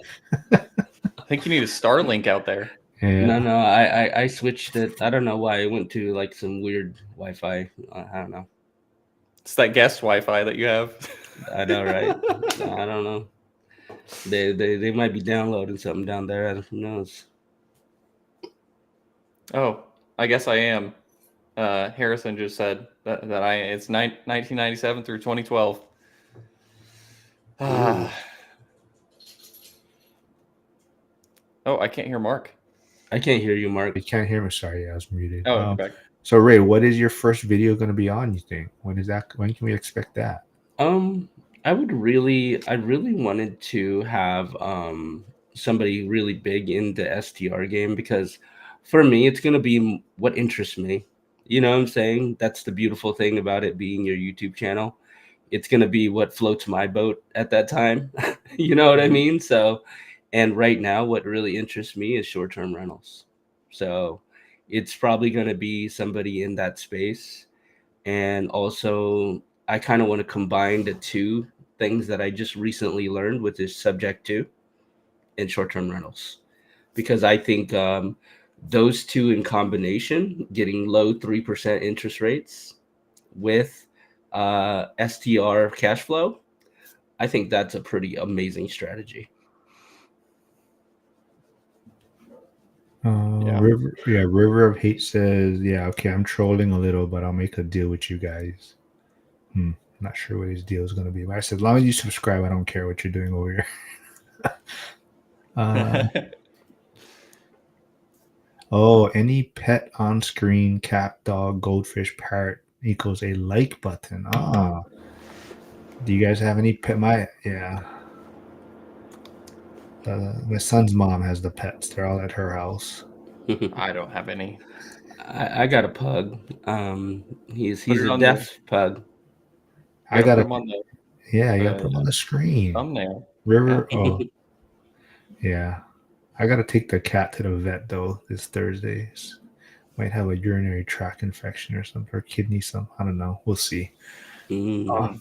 I think you need a Starlink out there. Yeah. No, I switched it. I don't know why. I went to like some weird Wi-Fi. I don't know. It's that guest Wi-Fi that you have. I know, right? I don't know. They might be downloading something down there. Who knows? Oh, I guess I am. Harrison just said that it's 1997 through 2012. Oh, I can't hear Mark. I can't hear you, Mark. You can't hear me. Sorry, I was muted. Oh, you're back. So Ray, what is your first video going to be on, you think? When can we expect that? I really wanted to have somebody really big in the STR game, because for me it's going to be what interests me. You know what I'm saying? That's the beautiful thing about it being your YouTube channel. It's going to be what floats my boat at that time. You know what I mean? So, and right now what really interests me is short-term rentals. So it's probably going to be somebody in that space. And also I kind of want to combine the two things that I just recently learned, with this subject to and short-term rentals, because I think those two in combination, getting low 3% interest rates with STR cash flow, I think that's a pretty amazing strategy. Yeah. River of Hate says, yeah, okay, I'm trolling a little, but I'll make a deal with you guys. Not sure what his deal is going to be. But I said, as long as you subscribe, I don't care what you're doing over here. Oh, any pet on screen, cat, dog, goldfish, parrot equals a like button. Do you guys have any pet? My son's mom has the pets. They're all at her house. I don't have any. I got a pug. He's Put he's it a on the. deaf pug. You I gotta got put to, them on yeah, you got to the put them on the screen. thumbnail. River, Yeah. oh, yeah. I got to take the cat to the vet, though, this Thursday. Might have a urinary tract infection or something, or kidney, I don't know. We'll see. Mm.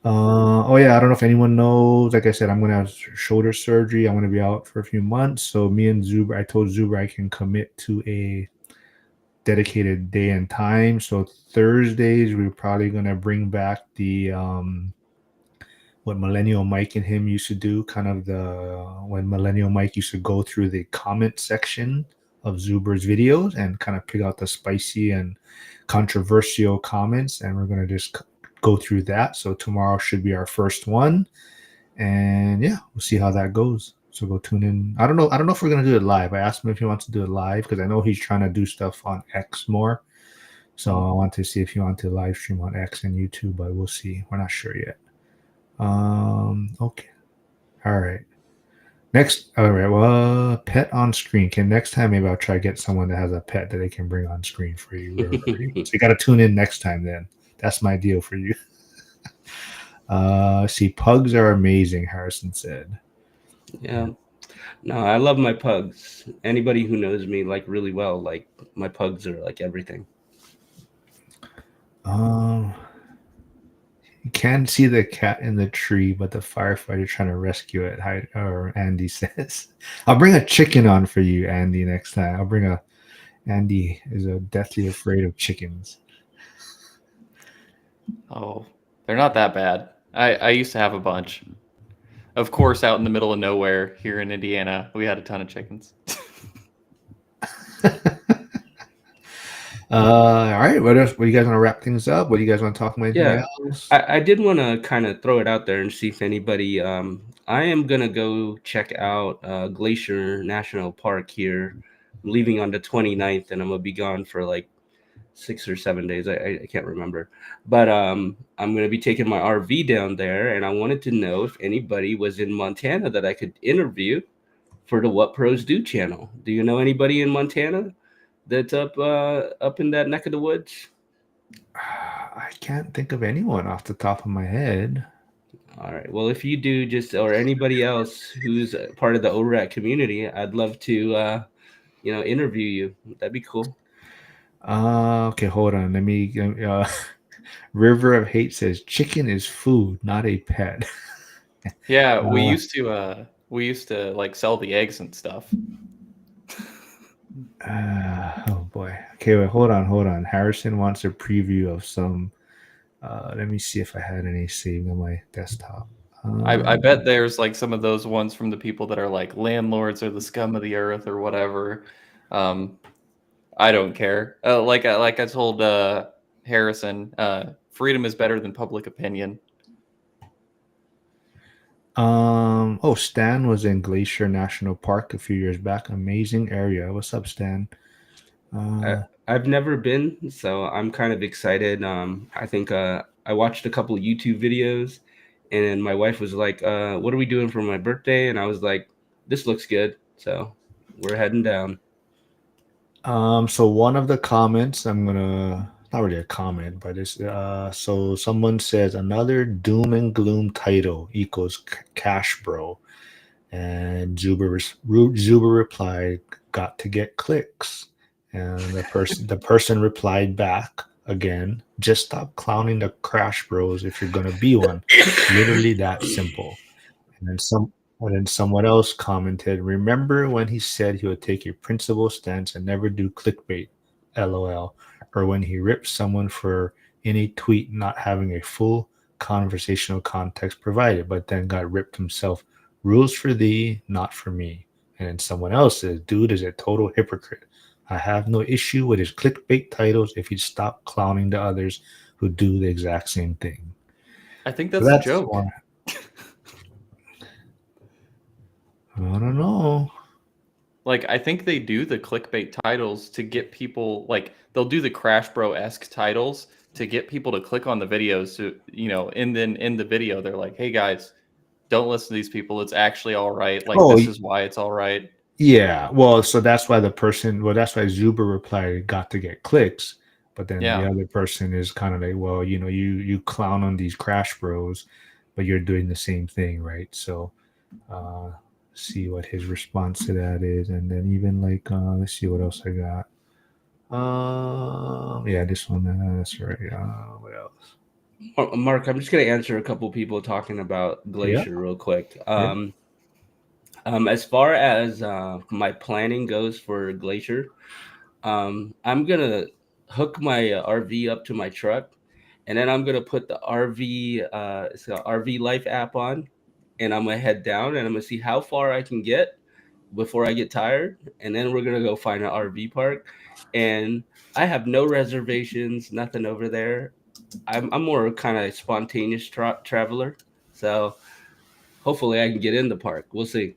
Oh yeah, I don't know if anyone knows. Like I said, I'm gonna have shoulder surgery. I'm gonna be out for a few months. So me and Zuber, I told Zuber I can commit to a dedicated day and time. So Thursdays we're probably gonna bring back the what Millennial Mike and him used to do, kind of when Millennial Mike used to go through the comment section of Zuber's videos and kind of pick out the spicy and controversial comments, and we're gonna just go through that. So tomorrow should be our first one, and yeah, we'll see how that goes. So go tune in. I don't know if we're gonna do it live. I asked him if he wants to do it live because I know he's trying to do stuff on X more. So I want to see if he wants to live stream on X and YouTube, but we'll see. We're not sure yet. Okay. All right. Next, all right. Well, pet on screen. Next time maybe I'll try to get someone that has a pet that they can bring on screen for you. So you got to tune in next time. Then that's my deal for you. See, pugs are amazing. Harrison said. Yeah. No, I love my pugs. Anybody who knows me like really well, like my pugs are like everything. You can see the cat in the tree, but the firefighter trying to rescue it. Or Andy says, "I'll bring a chicken on for you, Andy, next time. I'll bring a." Andy is a deathly afraid of chickens. Oh, they're not that bad. I used to have a bunch. Of course, out in the middle of nowhere here in Indiana, we had a ton of chickens. All right. What else? What do you guys want to wrap things up? What do you guys want to talk about? Anything Yeah. else? I did want to kind of throw it out there and see if anybody. I am gonna go check out Glacier National Park here. I'm leaving on the 29th, and I'm gonna be gone for like 6 or 7 days. I can't remember, but I'm gonna be taking my RV down there, and I wanted to know if anybody was in Montana that I could interview for the What Pros Do channel. Do you know anybody in Montana that's up in that neck of the woods? I can't think of anyone off the top of my head. All right. Well, if you do, just or anybody else who's part of the ORAT community, I'd love to, interview you. That'd be cool. Okay, hold on. Let me. River of Hate says chicken is food, not a pet. Yeah, we used to like sell the eggs and stuff. Oh boy. Okay, wait. Hold on. Harrison wants a preview of some. Let me see if I had any saved on my desktop. I bet there's like some of those ones from the people that are like landlords or the scum of the earth or whatever. I don't care. Like I told Harrison, freedom is better than public opinion. Oh, Stan was in Glacier National Park a few years back. Amazing area. What's up, Stan? I've never been, so I'm kind of excited. I think I watched a couple of YouTube videos, and my wife was like, "What are we doing for my birthday?" And I was like, "This looks good." So we're heading down. So one of the comments, not really a comment, but it's so someone says another doom and gloom title equals cash bro, and Zuber replied, "Got to get clicks," and the person replied back again, "Just stop clowning the crash bros if you're gonna be one, literally that simple." And then someone else commented, "Remember when he said he would take a principled stance and never do clickbait, LOL, or when he ripped someone for any tweet not having a full conversational context provided, but then got ripped himself. Rules for thee, not for me." And then someone else says, dude is a total hypocrite. I have no issue with his clickbait titles if he'd stop clowning the others who do the exact same thing. I think So that's the that's joke. one. I don't know. Like, I think they do the clickbait titles to get people, like, they'll do the Crash Bro-esque titles to get people to click on the videos to, and then in the video, they're like, hey guys, don't listen to these people. It's actually all right. Like, Oh, this is why it's all right. yeah. Well, so that's why that's why Zuber replied got to get clicks. But then the Yeah. other person is kind of like, well, you clown on these Crash Bros, but you're doing the same thing, right? So uh see what his response to that is. And then even like let's see what else I got. Yeah, this one, that's right. What else? Mark, I'm just gonna answer a couple people talking about Yeah, Glacier real quick. yeah. As far as my planning goes for Glacier, I'm gonna hook my RV up to my truck, and then I'm gonna put the RV it's a RV Life app on, and I'm gonna head down and I'm gonna see how far I can get before I get tired, and then we're gonna go find an RV park. And I have no reservations, nothing over there. I'm more kind of spontaneous traveler, so hopefully I can get in the park. We'll see.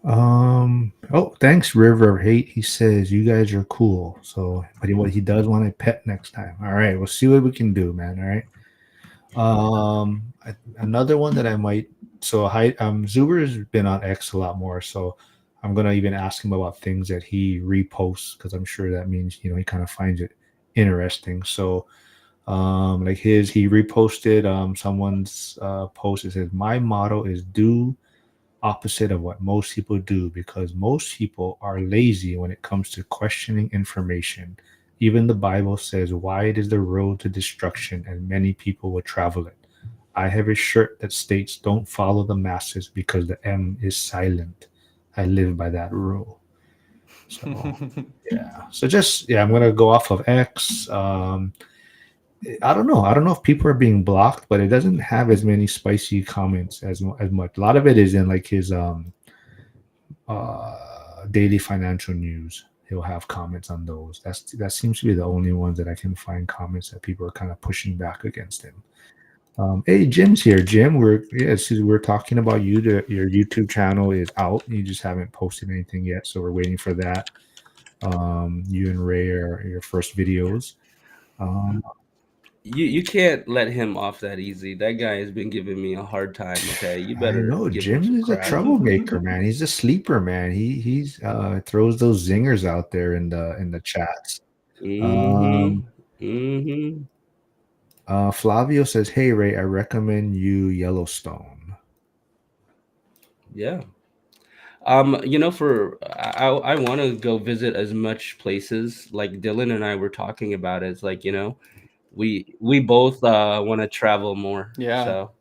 Oh, thanks, River of Hate. He says you guys are cool. So, but what he does want a pet next time. All right, we'll see what we can do, man. All right. Another one that I might. So, Zuber has been on X a lot more. So, I'm gonna even ask him about things that he reposts because I'm sure that means he kind of finds it interesting. So, like he reposted someone's post. It says, "My motto is do opposite of what most people do because most people are lazy when it comes to questioning information. Even the Bible says wide is the road to destruction and many people will travel it. I have a shirt that states don't follow the masses because the M is silent. I live by that rule." So yeah. So just I'm gonna go off of X. I don't know. I don't know if people are being blocked, but it doesn't have as many spicy comments as much. A lot of it is in like his daily financial news. He'll have comments on those. That seems to be the only ones that I can find comments that people are kind of pushing back against him. Hey, Jim's here. Jim, we're talking about you. Your YouTube channel is out. You just haven't posted anything yet, so we're waiting for that. You and Ray are your first videos. Um, You can't let him off that easy. That guy has been giving me a hard time. Okay, you I better know give him Jim some is a credit. troublemaker, man. He's a sleeper, man. He's throws those zingers out there in the chats. Um, Mm-hmm. Mm-hmm. Flavio says, "Hey Ray, I recommend you Yellowstone." Yeah. For I want to go visit as much places like Dylan and I were talking about. It's like, we both want to travel more. Yeah. So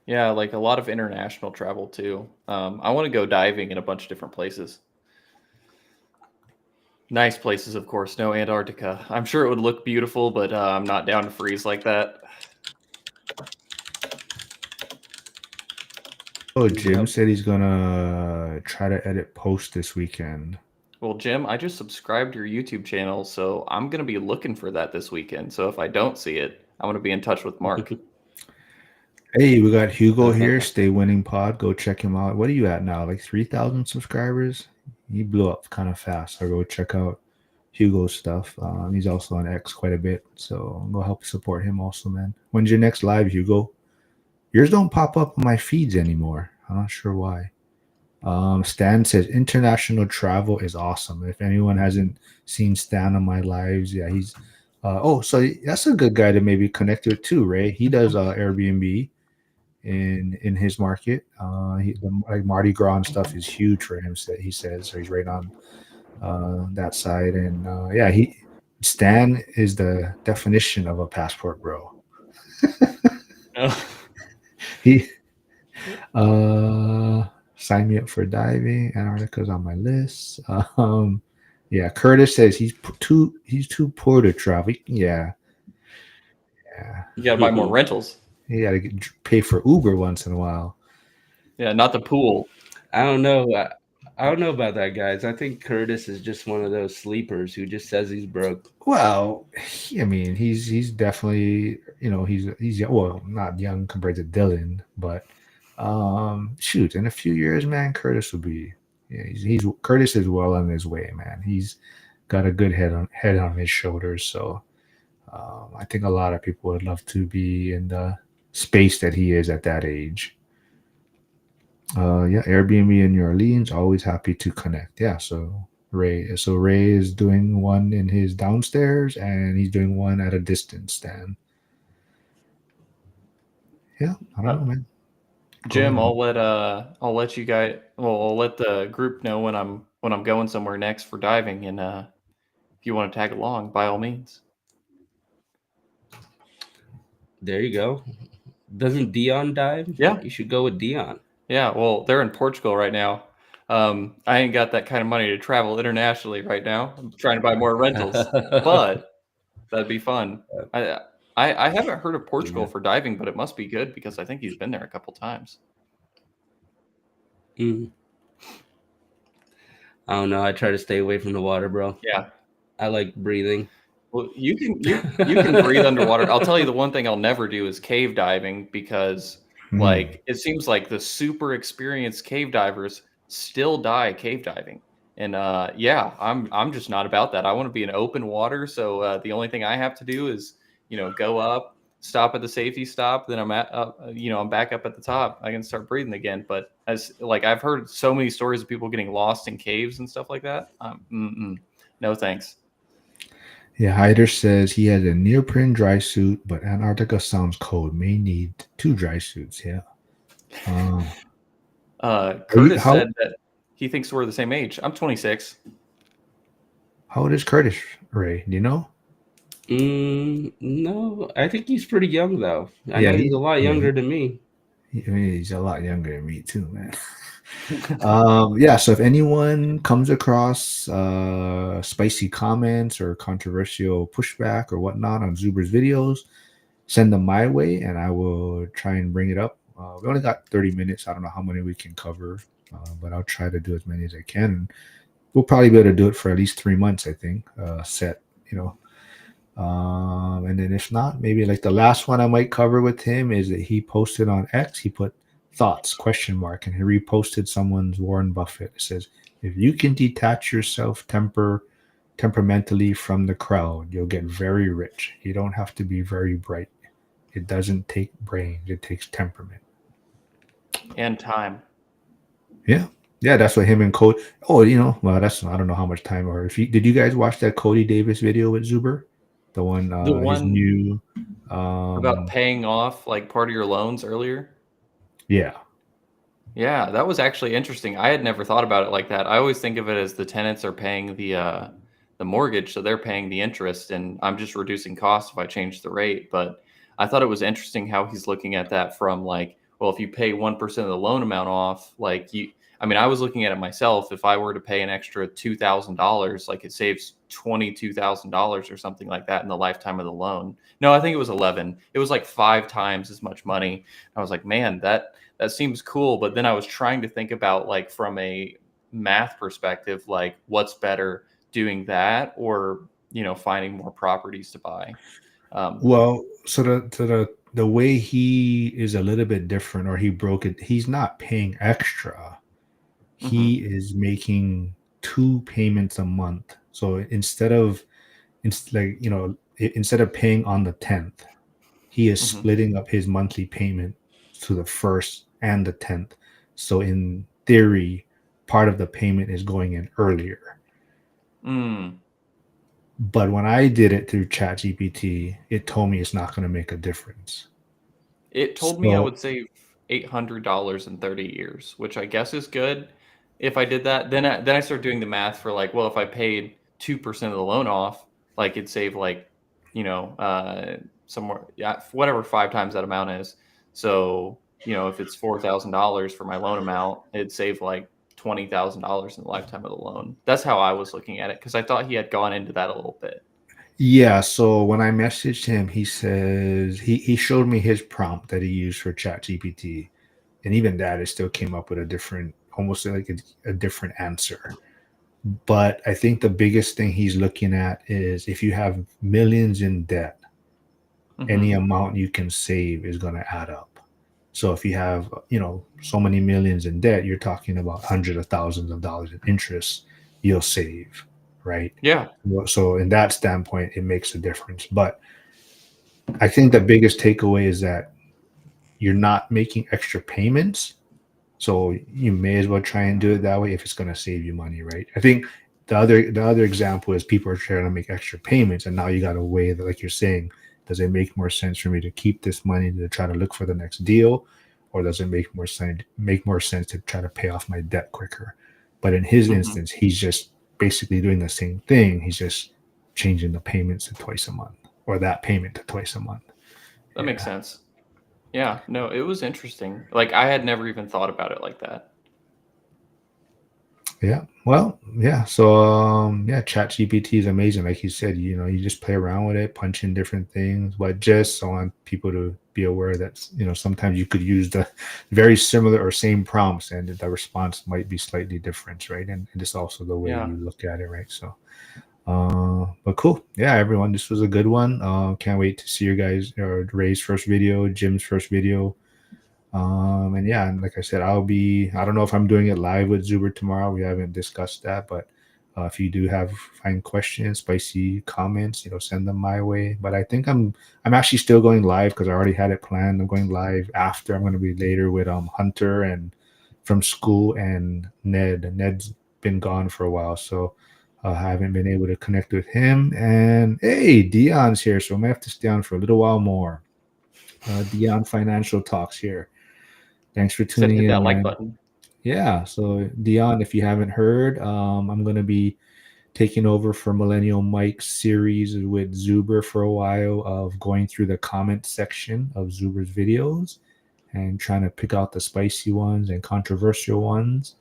Yeah. Like a lot of international travel too. I want to go diving in a bunch of different places. Nice places, of course. No Antarctica. I'm sure it would look beautiful, but I'm not down to freeze like that. Oh, Jim yep. said he's gonna try to edit post this weekend. Well, Jim, I just subscribed to your YouTube channel, so I'm going to be looking for that this weekend. So if I don't see it, I'm going to be in touch with Mark. Hey, we got Hugo here. Stay Winning Pod. Go check him out. What are you at now? Like 3,000 subscribers? He blew up kind of fast. So go check out Hugo's stuff. He's also on X quite a bit. So go help support him also, man. When's your next live, Hugo? Yours don't pop up on my feeds anymore. I'm not sure why. Stan says international travel is awesome. If anyone hasn't seen Stan on my lives, yeah, he's so that's a good guy to maybe connect with too, Ray. He does Airbnb in his market. Like Mardi Gras and stuff is huge for him. He says so. He's right on that side, and Stan is the definition of a passport bro. Oh. He sign me up for diving. Antarctica's on my list. Yeah, Curtis says he's too poor to travel. Yeah, You got to buy more rentals. he got to pay for Uber once in a while. Yeah, not the pool. I don't know. I don't know about that, guys. I think Curtis is just one of those sleepers who just says he's broke. Well, I mean, he's definitely, he's well, not young compared to Dylan, but shoot, in a few years, man, Curtis will be. Yeah, he's Curtis is well on his way, man. He's got a good head on his shoulders. So I think a lot of people would love to be in the space that he is at that age. Yeah, Airbnb in New Orleans, always happy to connect. Yeah, so Ray is doing one in his downstairs, and he's doing one at a distance. Then, yeah, I don't know, Uh, man. Go Jim, ahead. I'll let you guys. Well, I'll let the group know when I'm going somewhere next for diving, and if you want to tag along, by all means. There you go. Doesn't Dion dive? Yeah, You should go with Dion. yeah. Well, they're in Portugal right now. I ain't got that kind of money to travel internationally right now. I'm trying to buy more rentals, but that'd be fun. I I haven't heard of Portugal Yeah. for diving, but it must be good because I think he's been there a couple times. Mm. I don't know. I try to stay away from the water, bro. Yeah. I like breathing. Well, you can breathe underwater. I'll tell you the one thing I'll never do is cave diving because Hmm. like it seems like the super experienced cave divers still die cave diving. And yeah, I'm just not about that. I want to be in open water, so the only thing I have to do is, go up, stop at the safety stop, then I'm back up at the top. I can start breathing again. But as like I've heard so many stories of people getting lost in caves and stuff like that. No thanks. Yeah, Hyder says he has a neoprene dry suit, but Antarctica sounds cold. May need two dry suits. Yeah. Um, are you Curtis how said that he thinks we're the same age. I'm 26. how old is Curtis, Ray? Do you know? No, I think he's pretty young though. I Yeah, know he's a lot younger than me. I mean, he's a lot younger than me too, man. Yeah, so if anyone comes across spicy comments or controversial pushback or whatnot on Zuber's videos, send them my way and I will try and bring it up. We only got 30 minutes. I don't know how many we can cover, but I'll try to do as many as I can. We'll probably be able to do it for at least 3 months, I think, set, you know. And then if not, maybe like the last one I might cover with him is that he posted on X, he put thoughts question mark and he reposted someone's Warren Buffett. It says, if you can detach yourself temperamentally from the crowd, you'll get very rich. You don't have to be very bright. It doesn't take brains, it takes temperament. And time. Yeah. Yeah, that's what him and Cody. Oh, well, that's I don't know how much time or if you did you guys watch that Cody Davis video with Zuber? The one The his one new about paying off like part of your loans earlier. yeah. Yeah, that was actually interesting. I had never thought about it like that. I always think of it as the tenants are paying the mortgage, so they're paying the interest, and I'm just reducing costs if I change the rate. But I thought it was interesting how he's looking at that from like, well, if you pay 1% of the loan amount off, like I mean, I was looking at it myself. If I were to pay an extra $2,000, like it saves $22,000 or something like that in the lifetime of the loan. No, I think it was 11. It was like 5 times as much money. I was like, man, that seems cool. But then I was trying to think about like from a math perspective, like what's better, doing that or finding more properties to buy. Um, Well, so the way he is a little bit different, or he broke it. He's not paying extra. He mhm, is making two payments a month. So instead of paying on the 10th, he is mhm. splitting up his monthly payment to the first and the 10th. So in theory, part of the payment is going in earlier. Mm. But when I did it through ChatGPT, it told me it's not going to make a difference. It told me I So would save $800 in 30 years, which I guess is good. If I did that, then I started doing the math for like, well, if I paid 2% of the loan off, like it'd save like, somewhere, yeah, whatever 5 times that amount is. So, if it's $4,000 for my loan amount, it'd save like $20,000 in the lifetime of the loan. That's how I was looking at it because I thought he had gone into that a little bit. yeah, so when I messaged him, he says he showed me his prompt that he used for ChatGPT. and even that, it still came up with a different, almost like a different answer. But I think the biggest thing he's looking at is if you have millions in debt, any Mhm. amount you can save is going to add up. So if you have, so many millions in debt, you're talking about hundreds of thousands of dollars in interest you'll save, right? Yeah. So in that standpoint, it makes a difference. But I think the biggest takeaway is that you're not making extra payments. So you may as well try and do it that way if it's going to save you money, right? I think the other example is people are trying to make extra payments, and now you got to weigh that, like you're saying, does it make more sense for me to keep this money to try to look for the next deal, or does it make more sense to try to pay off my debt quicker? But in his Mhm. instance, he's just basically doing the same thing. He's just changing the payments to twice a month, or that payment to twice a month. That makes Yeah. sense. Yeah, no, it was interesting. Like, I had never even thought about it like that. Yeah. Well, yeah. So yeah, Chat GPT is amazing. Like you said, you just play around with it, punch in different things, but just so I want people to be aware that sometimes you could use the very similar or same prompts and the response might be slightly different, right? And it's also the way Yeah. you look at it, right? So but cool. Yeah, everyone, this was a good one. Can't wait to see your guys or Ray's first video, Jim's first video. And yeah, and like I said, I don't know if I'm doing it live with Zuber tomorrow. We haven't discussed that, but if you do find questions, spicy comments, send them my way. But I think I'm actually still going live because I already had it planned. I'm going live after. I'm going to be later with Hunter and from school and Ned. Ned's been gone for a while, so I haven't been able to connect with him. And hey, Dion's here, so I might have to stay on for a little while more. Dion Financial Talks here. Thanks for Said tuning hit in, that like man. button. Yeah. So, Dion, if you haven't heard, I'm going to be taking over for Millennial Mike's series with Zuber for a while of going through the comment section of Zuber's videos and trying to pick out the spicy ones and controversial ones.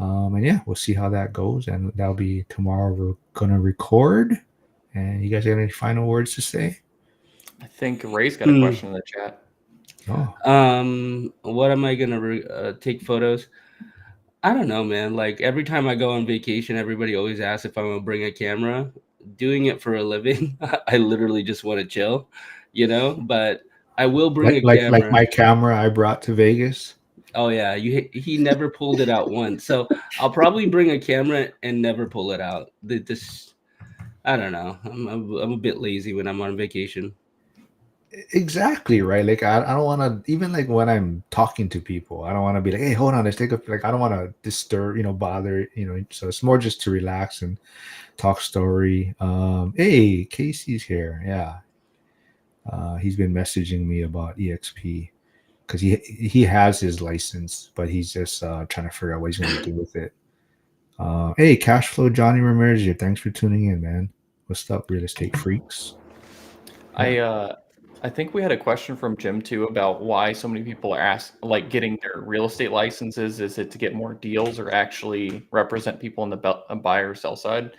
And yeah, we'll see how that goes. And that'll be tomorrow. We're going to record. And you guys got any final words to say? I think Ray's got a Hmm. question in the chat. Oh, What am I gonna take photos? I don't know, man. Like every time I go on vacation, everybody always asks if I'm gonna bring a camera. Doing it for a living, I literally just want to chill, But I will bring like a like like camera. my camera I brought to Vegas. Oh yeah, he never pulled it out once. So I'll probably bring a camera and never pull it out. This I don't know. I'm a bit lazy when I'm on vacation. Exactly, right. Like I don't want to, even like when I'm talking to people, I don't want to be like, hey, hold on, let's take a, like, I don't want to disturb, bother, so it's more just to relax and talk story. Hey, Casey's here. Yeah. He's been messaging me about EXP because he has his license, but he's just trying to figure out what he's going to do with it. Hey, cash flow Johnny Ramirez here. Thanks for tuning in, man. What's up, real estate freaks? Yeah. I think we had a question from Jim too about why so many people are getting their real estate licenses. Is it to get more deals or actually represent people on the buyer or sell side?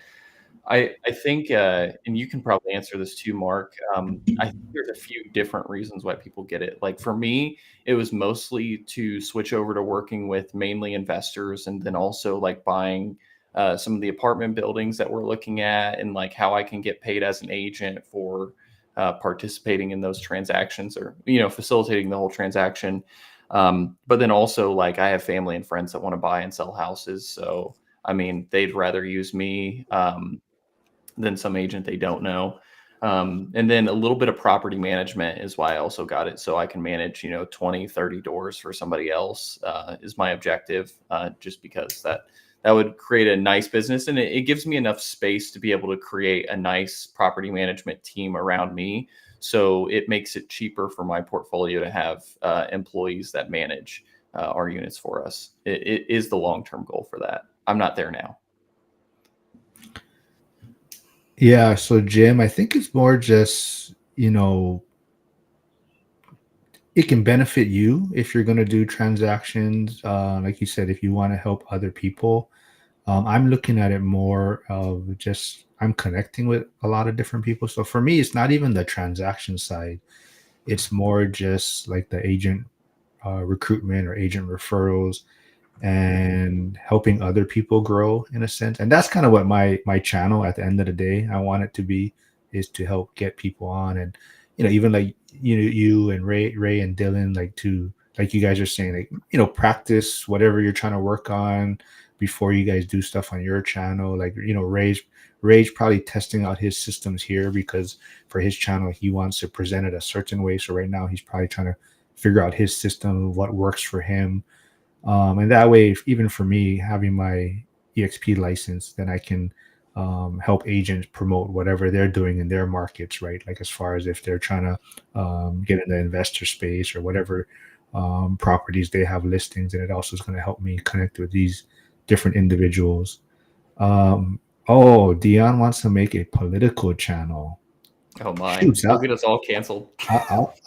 I think, and you can probably answer this too, Mark. I think there's a few different reasons why people get it. Like for me, it was mostly to switch over to working with mainly investors, and then also like buying some of the apartment buildings that we're looking at, and like how I can get paid as an agent for participating in those transactions, or facilitating the whole transaction. But then also, like, I have family and friends that want to buy and sell houses, so I mean, they'd rather use me than some agent they don't know. And then a little bit of property management is why I also got it. So I can manage, 20, 30 doors for somebody else is my objective, just because that would create a nice business. And it gives me enough space to be able to create a nice property management team around me. So it makes it cheaper for my portfolio to have employees that manage our units for us. It is the long-term goal for that. I'm not there now. Yeah, so Jim, I think it's more just, it can benefit you if you're going to do transactions. Like you said, if you want to help other people. I'm looking at it more of just I'm connecting with a lot of different people. So for me, it's not even the transaction side. It's more just like the agent recruitment or agent referrals and helping other people grow in a sense. And that's kind of what my channel at the end of the day I want it to be, is to help get people on. And even like you and Ray and Dylan, like to like you guys are saying, like practice whatever you're trying to work on before you guys do stuff on your channel. Like Ray's probably testing out his systems here because for his channel he wants to present it a certain way. So right now he's probably trying to figure out his system, what works for him. And that way, even for me having my EXP license, then I can help agents promote whatever they're doing in their markets, right? Like as far as if they're trying to get in the investor space or whatever properties they have listings, and it also is going to help me connect with these different individuals. Um, oh, Dion wants to make a political channel. Oh my! Shoots, He'll get us all canceled.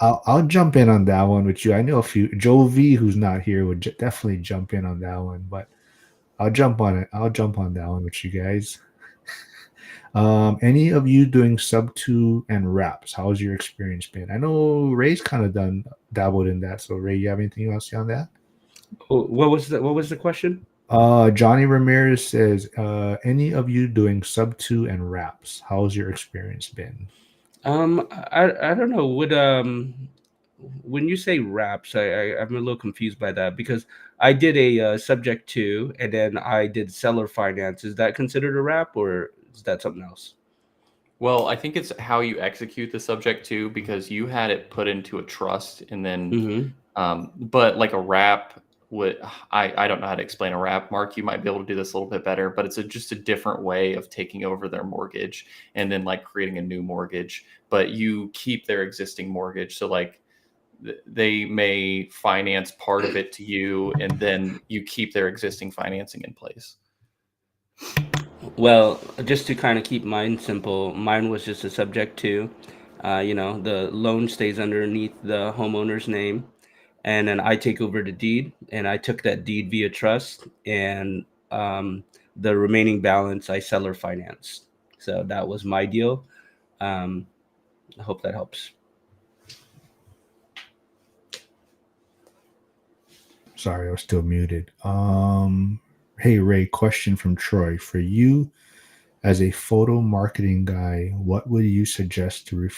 I'll jump in on that one with you. I know a few. Joe V, who's not here, would definitely jump in on that one, but I'll jump on it. I'll jump on that one with you guys. Any of you doing sub two and raps? How's your experience been? I know Ray's kind of done dabbled in that. So Ray, you have anything else on that? What was the question? Johnny Ramirez says, any of you doing sub two and raps? How's your experience been? I don't know. When you say raps, I'm a little confused by that because I did a subject to, and then I did seller finance. Is that considered a rap, or is that something else? Well, I think it's how you execute the subject too, because you had it put into a trust and then, Mm-hmm. but like a wrap would, I don't know how to explain a wrap. Mark, you might be able to do this a little bit better, but it's just a different way of taking over their mortgage and then like creating a new mortgage, but you keep their existing mortgage. So like they may finance part of it to you and then you keep their existing financing in place. Well, just to kind of keep mine simple, mine was just a subject to. The loan stays underneath the homeowner's name, and then I take over the deed, and I took that deed via trust, and the remaining balance I seller financed. So that was my deal. Um, I hope that helps. Sorry, I was still muted. Hey Ray, question from Troy. For you as a photo marketing guy, what would you suggest to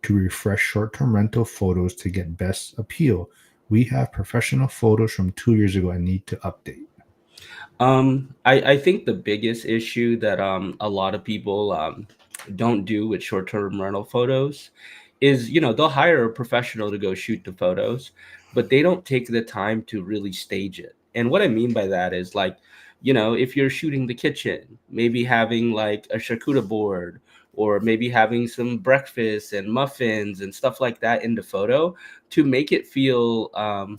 refresh short-term rental photos to get best appeal? We have professional photos from 2 years ago and need to update. I think the biggest issue that a lot of people don't do with short-term rental photos is, they'll hire a professional to go shoot the photos, but they don't take the time to really stage it. And what I mean by that is like, if you're shooting the kitchen, maybe having like a charcuterie board or maybe having some breakfast and muffins and stuff like that in the photo to make it feel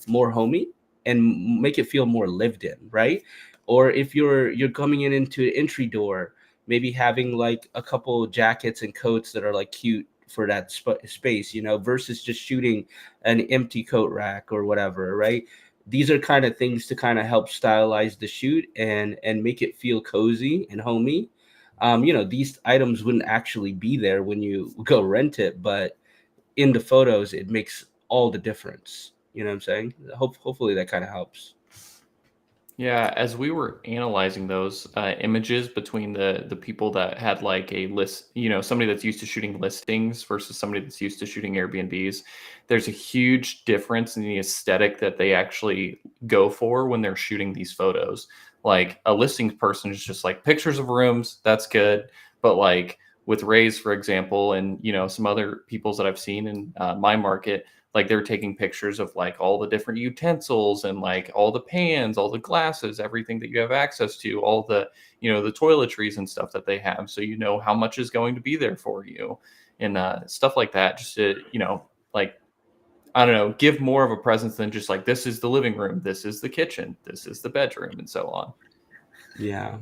more homey and make it feel more lived in, right? Or if you're coming in into an entry door, maybe having like a couple jackets and coats that are like cute for that space, versus just shooting an empty coat rack or whatever, right? These are kind of things to kind of help stylize the shoot and make it feel cozy and homey. These items wouldn't actually be there when you go rent it, but in the photos it makes all the difference. You know what I'm saying? Hopefully that kind of helps. Yeah, as we were analyzing those images between the people that had like a list, somebody that's used to shooting listings versus somebody that's used to shooting Airbnbs, there's a huge difference in the aesthetic that they actually go for when they're shooting these photos. Like a listings person is just like pictures of rooms, that's good, but like with Rays, for example, and some other people's that I've seen in my market, like they're taking pictures of like all the different utensils and like all the pans, all the glasses, everything that you have access to, all the the toiletries and stuff that they have, so how much is going to be there for you and stuff like that, just to like, I don't know, give more of a presence than just like, this is the living room, this is the kitchen, this is the bedroom, and so on. Yeah.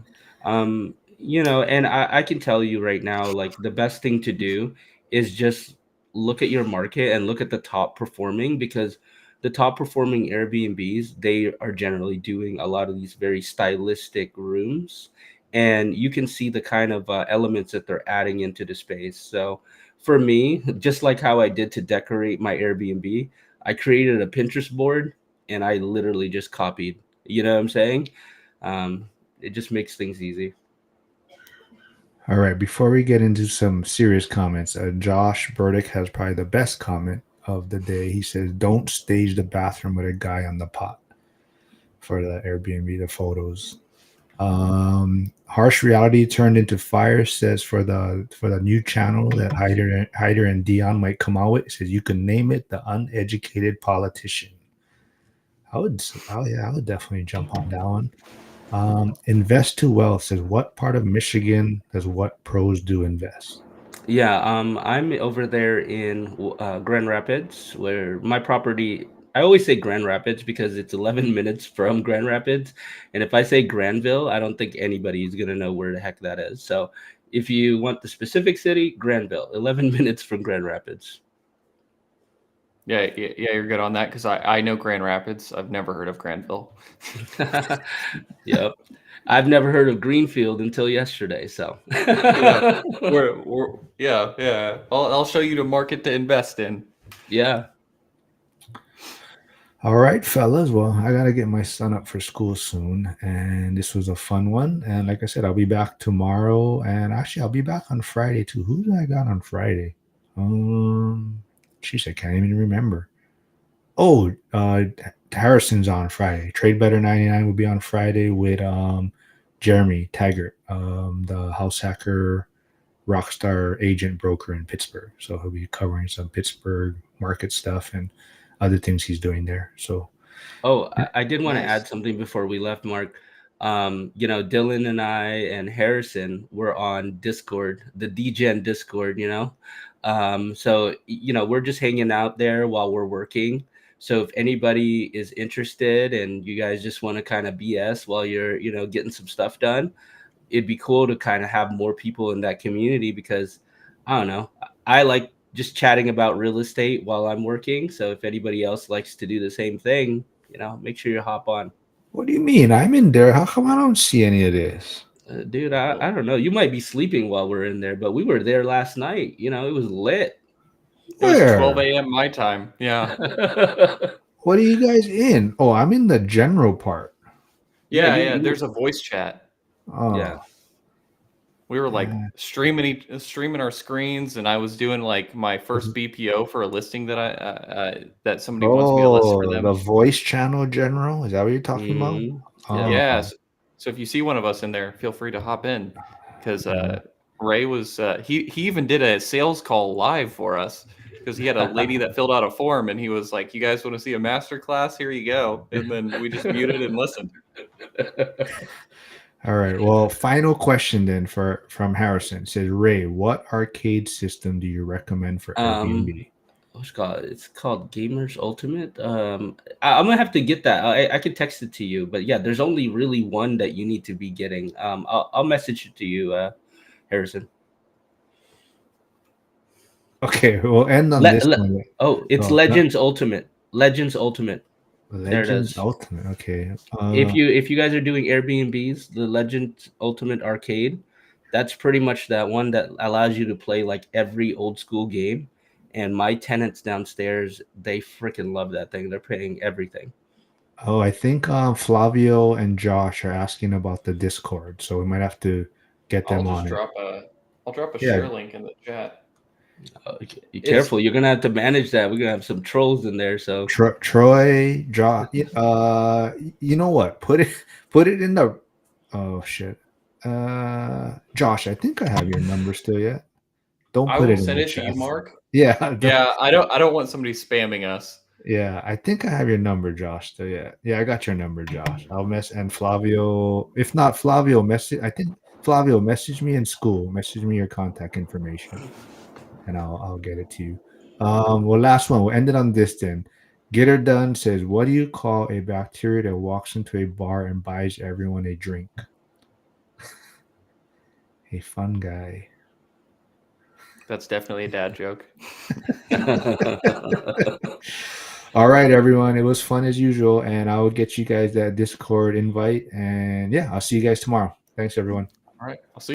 And I can tell you right now, like the best thing to do is just look at your market and look at the top performing, because the top performing Airbnbs, they are generally doing a lot of these very stylistic rooms, and you can see the kind of elements that they're adding into the space. So for me, just like how I did to decorate my Airbnb, I created a Pinterest board and I literally just copied. You know what I'm saying? It just makes things easy. All right, before we get into some serious comments, Josh Burdick has probably the best comment of the day. He says, "Don't stage the bathroom with a guy on the pot," for the Airbnb, the photos. Harsh Reality turned into Fire says for the new channel that Hyder and Dion might come out with, it says you can name it the Uneducated Politician. I would definitely jump on that one. Invest to Wealth says, what part of Michigan does What Pros Do invest? Yeah, I'm over there in Grand Rapids, where my property. I always say Grand Rapids because it's 11 minutes from Grand Rapids, and if I say Granville, I don't think anybody is gonna know where the heck that is. So, if you want the specific city, Granville, 11 minutes from Grand Rapids. Yeah, you're good on that because I know Grand Rapids. I've never heard of Granville. Yep, I've never heard of Greenfield until yesterday. So, Yeah, yeah. I'll show you the market to invest in. yeah. All right, fellas. Well, I gotta get my son up for school soon, and this was a fun one. And like I said, I'll be back tomorrow, and actually, I'll be back on Friday too. Who did I got on Friday? Jeez, I can't even remember. Oh, Harrison's on Friday. Trade Better 99 will be on Friday with Jeremy Taggart, the house hacker, rockstar agent broker in Pittsburgh. So he'll be covering some Pittsburgh market stuff and other things he's doing there. So Oh, I did want to Nice. add something before we left, Mark. Dylan and I and Harrison were on Discord, the DGen Discord, So, we're just hanging out there while we're working. So if anybody is interested and you guys just want to kind of BS while you're, getting some stuff done, it'd be cool to kind of have more people in that community because I don't know. I like just chatting about real estate while I'm working. So if anybody else likes to do the same thing, make sure you hop on. what do you mean? I'm in there. How come I don't see any of this? Dude, I don't know. You might be sleeping while we're in there, but we were there last night. It was lit. It was 12 Where? a.m. my time. Yeah. What are you guys in? Oh, I'm in the general part. Yeah, Yeah. There's a voice chat. Oh, yeah. We were like yeah. streaming our screens, and I was doing like my first BPO for a listing that that somebody wants me to list for Oh, them. the voice channel general. Is that what you're talking about? Yep. Yeah. So if you see one of us in there, feel free to hop in because Ray was he even did a sales call live for us because he had a lady that filled out a form and he was like, "You guys want to see a master class? Here you go." And then we just muted and listened. All right. Well, final question then from Harrison. It says, Ray, what arcade system do you recommend for Airbnb? What's it called? It's called Gamers Ultimate. I'm gonna have to get that. I could text it to you, but yeah, there's only really one that you need to be getting. I'll message it to you, Harrison. Okay, we'll end on this one. It's Oh, no. Legends Ultimate. Legends Ultimate. There it Legends is. Ultimate. Okay. If you guys are doing Airbnbs, the Legends Ultimate Arcade, that's pretty much that one that allows you to play like every old school game. And my tenants downstairs, they freaking love that thing. They're paying everything. Oh, I think Flavio and Josh are asking about the Discord, so we might have to get them on it. I'll drop a Yeah. share link in the chat. Be careful. You're gonna have to manage that. We're gonna have some trolls in there. So Troy, Josh. You know what? Put it in the. Oh shit. Josh, I think I have your number still yet. Don't I put will it in send the it to you, chat. Mark. Yeah. Yeah, I don't want somebody spamming us. Yeah, I think I have your number, Josh. So yeah, I got your number, Josh. I'll mess and Flavio. If not, Flavio message. I think Flavio message me in school. Message me your contact information, and I'll get it to you. Well, last one. We'll end it on this then. Get her done says, what do you call a bacteria that walks into a bar and buys everyone a drink? A fun guy. That's definitely a dad joke. All right, everyone. It was fun as usual, and I will get you guys that Discord invite. And yeah, I'll see you guys tomorrow. Thanks, everyone. All right. I'll see you.